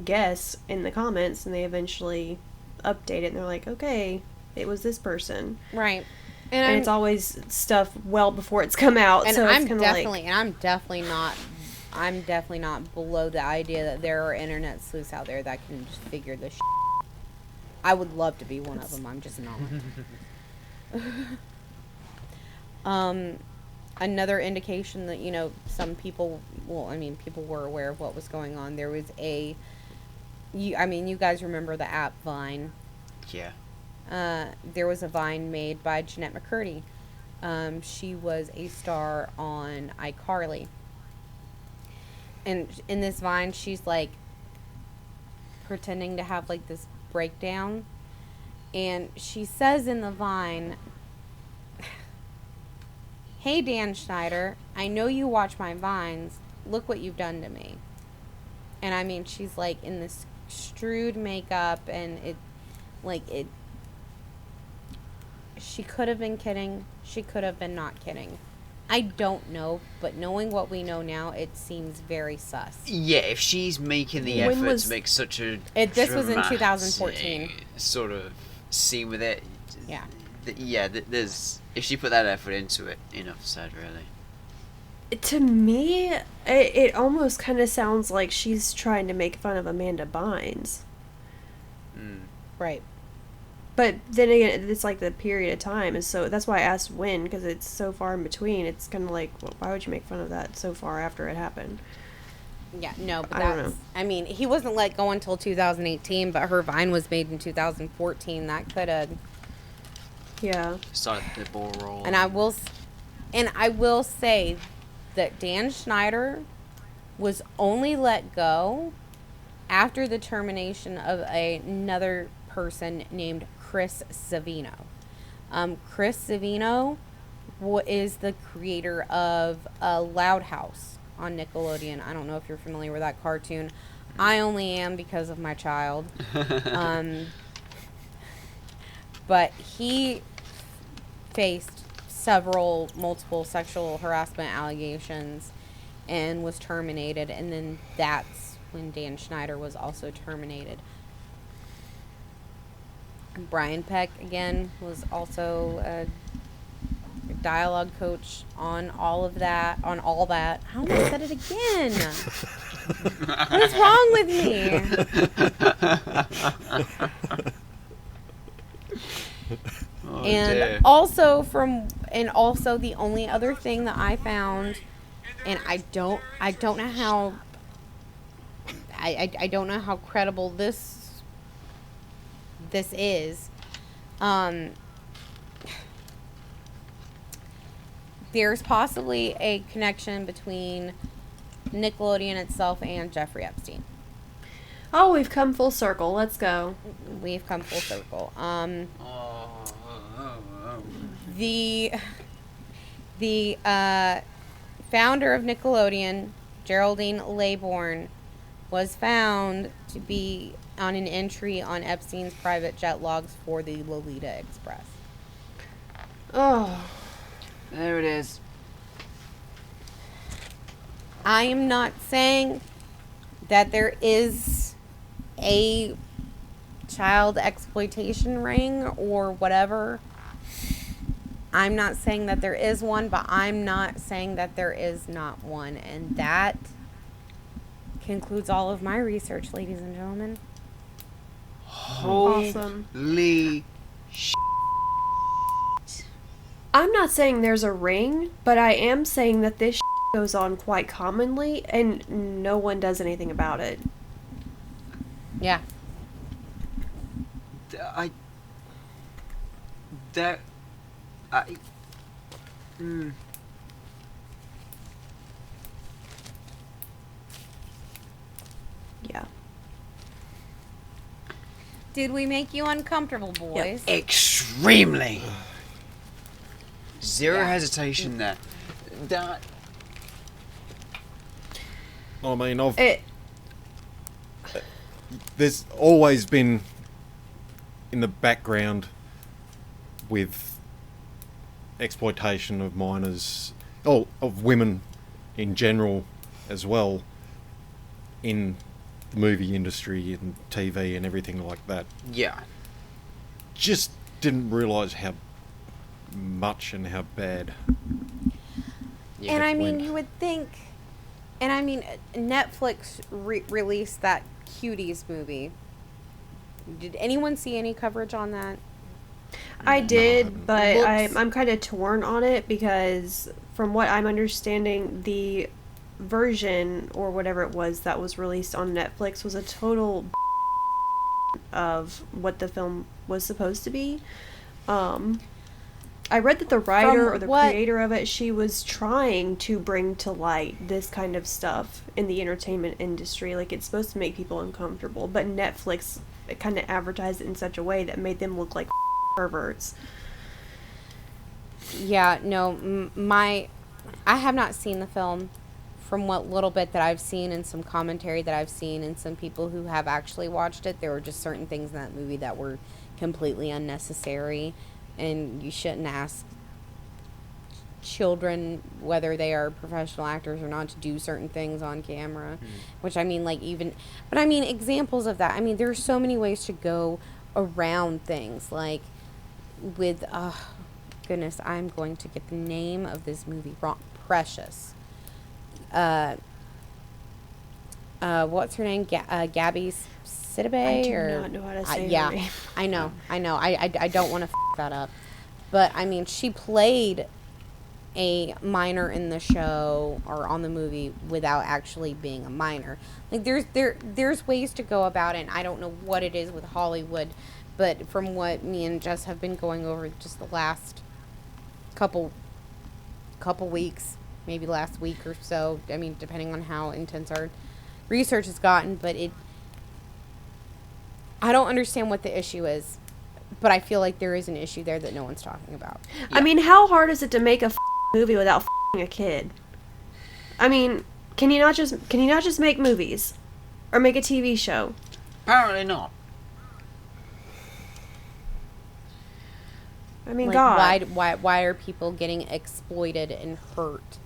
guess in the comments, and they eventually update it, and they're like, okay, it was this person, right? And it's always stuff well before it's come out. And so I'm it's I'm definitely not below the idea that there are internet sleuths out there that can just figure this shit. I would love to be one of them. I'm just not. Another indication that, some people, people were aware of what was going on. There was you guys remember the app Vine? Yeah. There was a Vine made by Jeanette McCurdy. She was a star on iCarly. And in this Vine, she's, like, pretending to have, like, this breakdown. And she says in the Vine, "Hey, Dan Schneider, I know you watch my Vines. Look what you've done to me." And, she's, like, in this strewed makeup, and she could have been kidding. She could have been not kidding. I don't know, but knowing what we know now, it seems very sus. Yeah, if she's making the effort to make such a this was in 2014 sort of scene with it. Yeah. There's if she put that effort into it, enough said, really. To me, it almost kind of sounds like she's trying to make fun of Amanda Bynes. Right. But then again, it's like the period of time, and so that's why I asked when, because it's so far in between. It's kind of like, well, why would you make fun of that so far after it happened? Yeah, no, but I don't know. He wasn't let go until 2018, but her Vine was made in 2014. That could have... Yeah. Started the ball rolling. And I will say that Dan Schneider was only let go after the termination of another person named Chris Savino. Chris Savino is the creator of Loud House on Nickelodeon. I don't know if you're familiar with that cartoon. I only am because of my child. But he faced multiple sexual harassment allegations and was terminated, and then that's when Dan Schneider was also terminated. Brian Peck, again, was also a dialogue coach on all that. I almost said it again. What is wrong with me? And also the only other thing that I found, and I don't know how I don't know how credible this is. There's possibly a connection between Nickelodeon itself and Jeffrey Epstein. Oh, we've come full circle. Let's go. We've come full circle. The founder of Nickelodeon, Geraldine Laybourne, was found to be on an entry on Epstein's private jet logs for the Lolita Express. Oh. There it is. I am not saying that there is a child exploitation ring or whatever. I'm not saying that there is one, but I'm not saying that there is not one. And that concludes all of my research, ladies and gentlemen. Awesome. Holy I'm not saying there's a ring, but I am saying that this goes on quite commonly, and no one does anything about it. Yeah. I Yeah. Did we make you uncomfortable, boys? extremely. Zero Yeah. hesitation there. That I mean, It, there's always been in the background with exploitation of minors, of women in general as well, in the movie industry and TV and everything like that. yeah. Just didn't realise how much and how bad. And I mean, went. you would think, and I mean, Netflix released that Cuties movie. Did anyone see any coverage on that? I did, haven't. but Looks- I'm kind of torn on it because, from what I'm understanding, the version or whatever it was that was released on Netflix was a total of what the film was supposed to be. I read that the writer or the creator of it, she was trying to bring to light this kind of stuff in the entertainment industry. Like, it's supposed to make people uncomfortable, but Netflix kind of advertised it in such a way that made them look like perverts. Yeah, no, I have not seen the film. From what little bit that I've seen and some commentary that I've seen and some people who have actually watched it, there were just certain things in that movie that were completely unnecessary, and you shouldn't ask children whether they are professional actors or not to do certain things on camera. Which, I mean, like, but I mean, examples of that, I mean, there's so many ways to go around things, like with goodness, I'm going to get the name of this movie wrong. Precious. What's her name? Gabby Sidibe? I do or not know how to say her yeah, name. I know. I don't want to that up, but I mean, she played a minor in the show or on the movie without actually being a minor. Like, there's ways to go about it, and I don't know what it is with Hollywood, but from what me and Jess have been going over just the last couple weeks, maybe last week or so, I mean, depending on how intense our research has gotten, but I don't understand what the issue is, but I feel like there is an issue there that no one's talking about. I mean, how hard is it to make a movie without a kid? I mean, can you not just make movies or make a TV show? Apparently not. I mean, Like, God. why are people getting exploited and hurt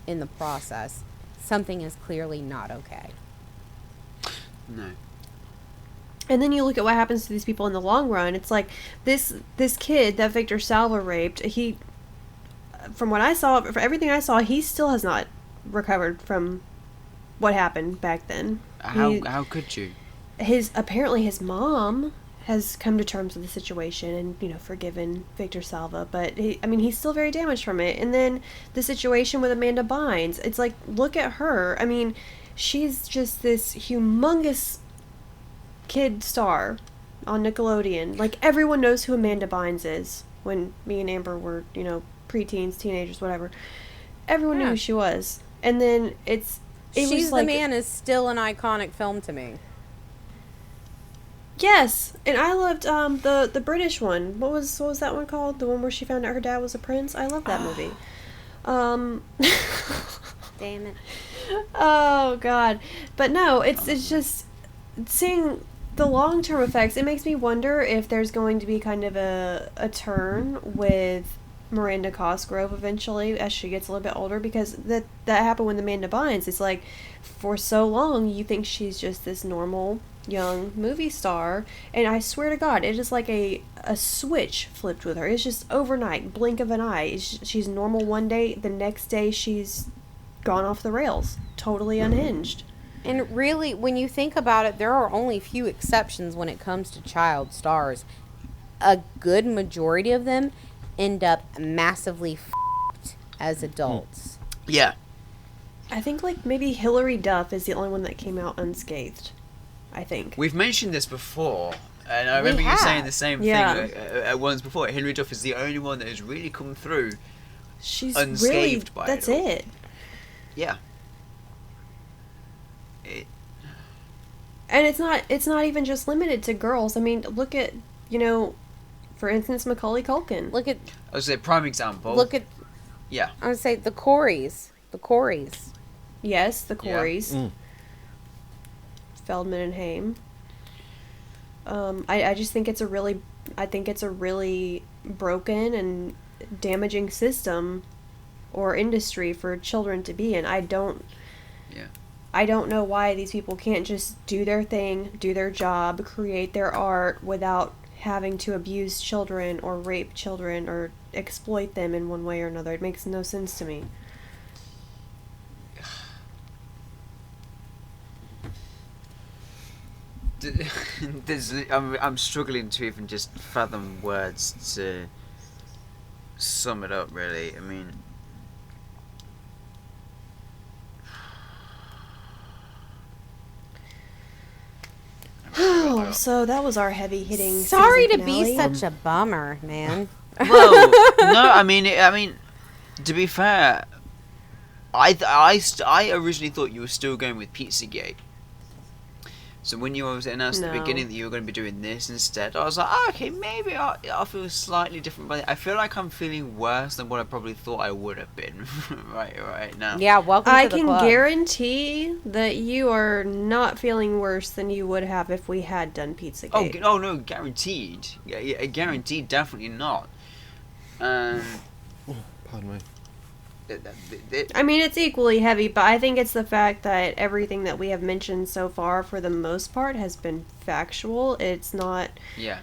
in the process? Something is clearly not okay. No. And then you look at what happens to these people in the long run. It's like this kid that Victor Salva raped. He, from what I saw, for everything I saw, he still has not recovered from what happened back then. How could you? Apparently his mom has come to terms with the situation and, you know, forgiven Victor Salva, but he's still very damaged from it. And then the situation with Amanda Bynes, it's like, look at her. I mean, she's just this humongous kid star on Nickelodeon. Like, everyone knows who Amanda Bynes is. When me and Amber were, you know, preteens, teenagers, whatever, everyone knew who she was. And then She's was like, the Man is still an iconic film to me. yes, and I loved the British one. What was that one called? The one where she found out her dad was a prince. I love that movie. Damn it. Oh God, but no, it's just seeing the long-term effects. It makes me wonder if there's going to be kind of a turn with Miranda Cosgrove eventually as she gets a little bit older, because that happened with Amanda Bynes. It's like, for so long you think she's just this normal young movie star, and I swear to God, it is like a switch flipped with her. It's just overnight, blink of an eye. She's normal one day, the next day she's gone off the rails, totally unhinged. And really, when you think about it, there are only few exceptions when it comes to child stars. A good majority of them end up massively f***ed as adults. Yeah. I think like maybe Hilary Duff is the only one that came out unscathed. I think. We've mentioned this before, and I We remember you have. saying the same Yeah. thing at once before. Hilary Duff is the only one that has really come through. She's unscathed by that's it all. it. Yeah. And it's not even just limited to girls. I mean, look at, for instance, Macaulay Culkin. Look at, I was a prime example. Yeah. I would say the Coreys. Yes, the Yeah. Coreys. Feldman and Haim. I just think it's a really broken and damaging system or industry for children to be in. I don't know why these people can't just do their thing, do their job, create their art without having to abuse children or rape children or exploit them in one way or another. It makes no sense to me. I'm struggling to even just fathom words to sum it up, really. I mean, So that was our heavy hitting. Sorry to season be finale. such a bummer, man. well, no, I mean, to be fair, I originally thought you were still going with Pizzagate. So when you announced at the No. beginning that you were going to be doing this instead, I was like, oh, okay, maybe I'll feel slightly different. But I feel like I'm feeling worse than what I probably thought I would have been right now. Yeah, welcome I to the can club. guarantee that you are not feeling worse than you would have if we had done Pizzagate. Oh no, guaranteed. Yeah, guaranteed, definitely not. Pardon me. I mean, it's equally heavy, but I think it's the fact that everything that we have mentioned so far, for the most part, has been factual. It's not. Yeah.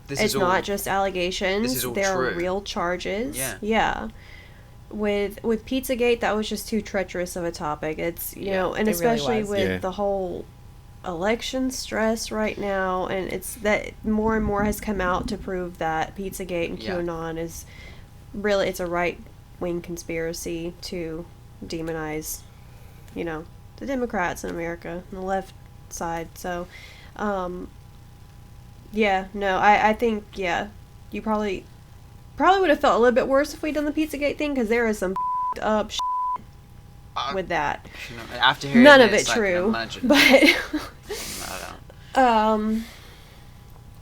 It's not just allegations. This is all there true. are real charges. Yeah. Yeah. With Pizzagate, that was just too treacherous of a topic. It's and it really especially was. with Yeah. the whole election stress right now, and it's that more and more has come out to prove that Pizzagate and Yeah. QAnon is really, it's a right-wing conspiracy to demonize, the Democrats in America, and the left side. So, I think, you probably would have felt a little bit worse if we'd done the Pizzagate thing, because there is some up with that. After hearing None of this, it I can true, imagine. but I don't.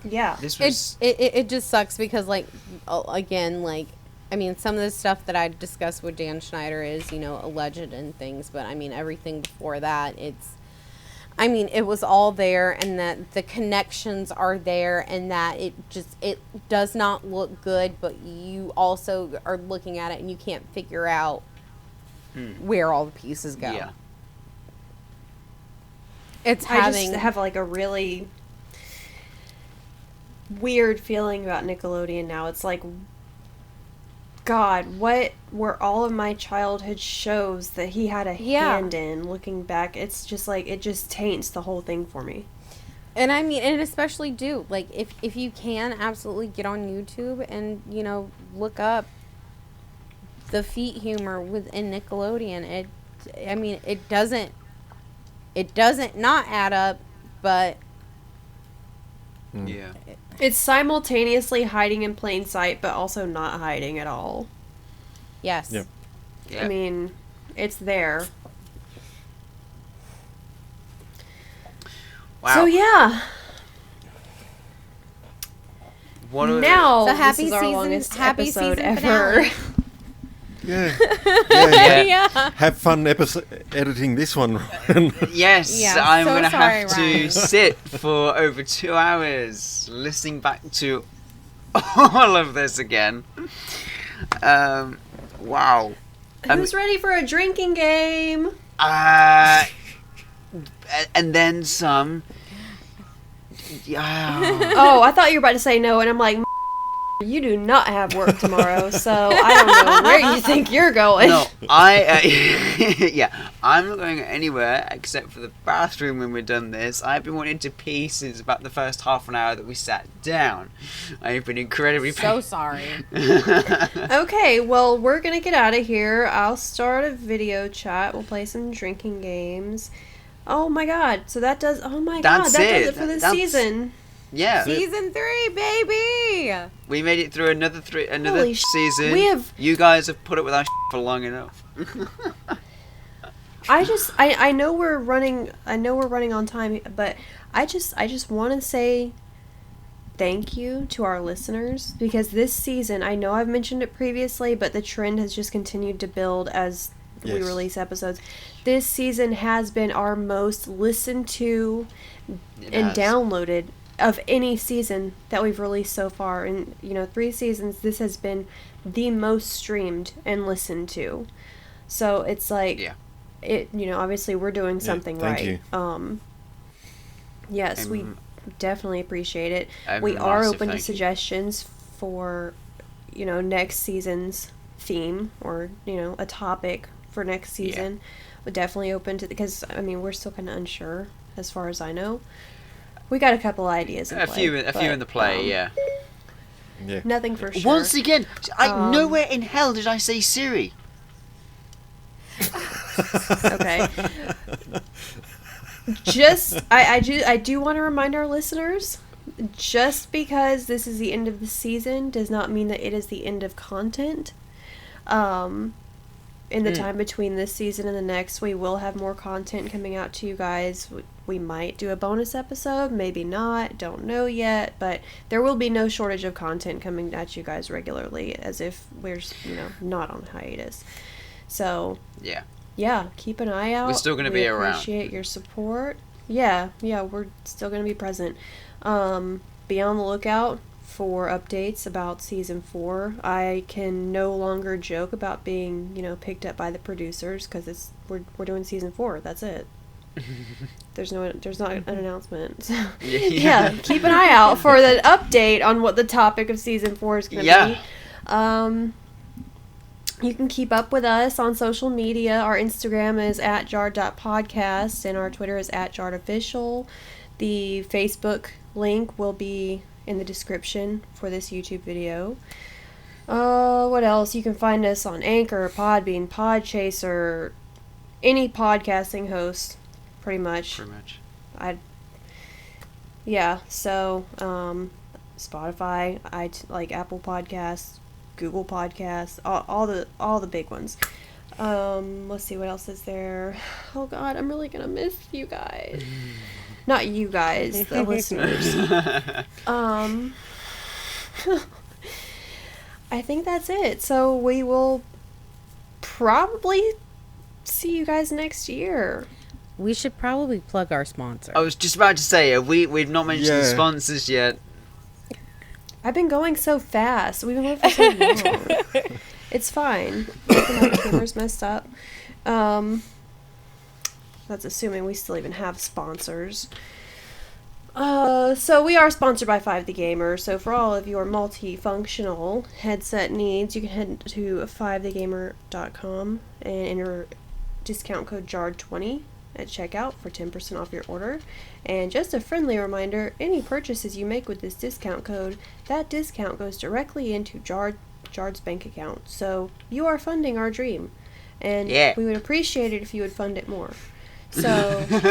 yeah. This was It just sucks because, like, again, like, I mean, some of the stuff that I discussed with Dan Schneider is, alleged and things, but I mean, everything before that, it was all there, and that the connections are there, and that it does not look good, but you also are looking at it and you can't figure out where all the pieces go. Yeah. It's I having just have like a really weird feeling about Nickelodeon now. It's like, God, what were all of my childhood shows that he had a hand in? Looking back, it's just like, it just taints the whole thing for me. And I mean, and especially like, if you can, absolutely get on YouTube and, look up the feet humor within Nickelodeon. It doesn't not add up, but Yeah. It's simultaneously hiding in plain sight, but also not hiding at all. yes. Yep. Yeah. I mean, it's there. Wow. So yeah. What a- Now, So happy this is our season- longest happy episode season ever. finale. Yeah. Yeah. Yeah. Have fun editing this one. Yes, Yeah, I'm so gonna sorry, have to Ryan. sit for over 2 hours listening back to all of this again. Wow. Who's ready for a drinking game? And then some. Yeah. Oh, I thought you were about to say no, and I'm like, you do not have work tomorrow, so I don't know where you think you're going. No, yeah, I'm not going anywhere except for the bathroom when we're done this. I've been wanting to pee since about the first half an hour that we sat down. I've been incredibly So sorry. Okay, well, we're gonna get out of here. I'll start a video chat. We'll play some drinking games. Oh my god, so that does, oh my god, That's that does it. it for this That's- season. Yeah, Season 3, baby! we made it through another Holy season. we have- You guys have put up with our for long enough. I know we're running on time, but I just want to say thank you to our listeners, because this season, I know I've mentioned it previously, but the trend has just continued to build as we Yes. release episodes. This season has been our most listened to and has. downloaded of any season that we've released so far. In 3 seasons, this has been the most streamed and listened to. So it's like, Yeah. obviously we're doing something thank right. you. Yes, we definitely appreciate it. A We are massive open to thank you. suggestions for, next season's theme, or, a topic for next season. We're definitely open to, because, we're still kind of unsure, as far as I know. We got a couple ideas in A play, few but, in the play, yeah. Yeah. Nothing for sure. Once again, nowhere in hell did I say Siri. Okay. I do want to remind our listeners, just because this is the end of the season does not mean that it is the end of content. In the time between this season and the next, we will have more content coming out to you guys. We might do a bonus episode, maybe not, don't know yet, but there will be no shortage of content coming at you guys regularly, as if we're, not on hiatus. So, yeah, keep an eye out. We're still gonna be around. Appreciate your support. Yeah, we're still going to be present. Be on the lookout for updates about season 4. I can no longer joke about being, picked up by the producers, because we're doing season 4. That's it. There's not an announcement. So, yeah, keep an eye out for the update on what the topic of season 4 is going to be. You can keep up with us on social media. Our Instagram is @jarred.podcast, and our Twitter is @jarredofficial. The Facebook link will be in the description for this YouTube video. What else? You can find us on Anchor, Podbean, Podchaser, any podcasting host, pretty much. So, Spotify, like Apple Podcasts, Google Podcasts, all the big ones. Let's see, what else is there? Oh God, I'm really gonna miss you guys. Not you guys, the listeners. I think that's it. So we will probably see you guys next year. We should probably plug our sponsor. I was just about to say, we've not mentioned the Yeah. sponsors yet. I've been going so fast. We've been going for so long. It's fine. My camera's messed up. That's assuming we still even have sponsors. So we are sponsored by 5 The Gamer. So for all of your multifunctional headset needs, you can head to 5thegamer.com and enter discount code JARD20 at checkout for 10% off your order. And just a friendly reminder, any purchases you make with this discount code, that discount goes directly into Jard's bank account. So you are funding our dream. And we would appreciate it if you would fund it more. So Get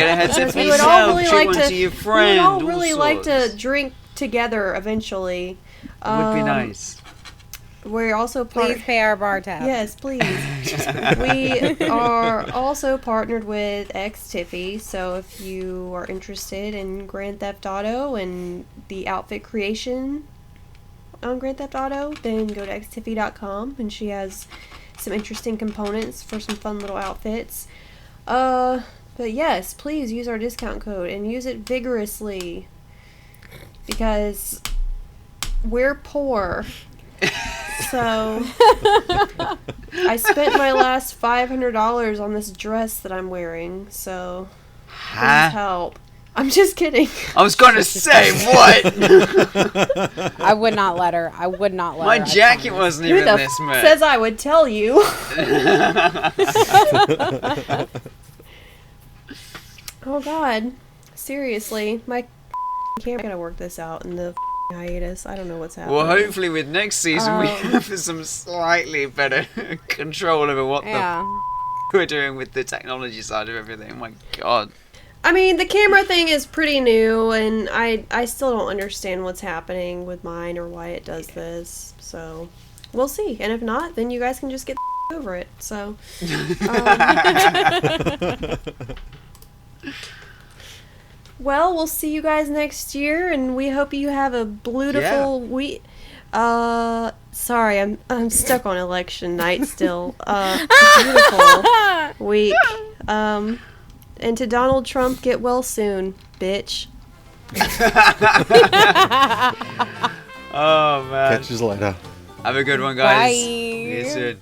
a headset for we would all yourself, really treat like one to, to your friend. we would all really like to sorts. drink together eventually. Would be nice. We're also Please pay our bar tab. Yes, please. We are also partnered with X-Tiffy, so if you are interested in Grand Theft Auto and the outfit creation on Grand Theft Auto, then go to xtiffy.com, and she has some interesting components for some fun little outfits. But yes, please use our discount code and use it vigorously, because we're poor. So I spent my last $500 on this dress that I'm wearing, so please help. I'm just kidding. I was gonna say what? I would not let her. I would not let My her. I jacket promise. wasn't Who even the this much. says I would tell you? Oh God, seriously, my camera gotta work this out in the hiatus. I don't know what's happening. Well, hopefully with next season we have some slightly better control over what Yeah. we're doing with the technology side of everything. Oh my God. I mean, the camera thing is pretty new, and I still don't understand what's happening with mine or why it does this. So, we'll see. And if not, then you guys can just get over it. So, well, we'll see you guys next year, and we hope you have a beautiful week. Sorry, I'm stuck on election night still. Beautiful week. And to Donald Trump, get well soon, bitch. Oh man. Catch you later. Have a good one, guys. Bye. See you soon.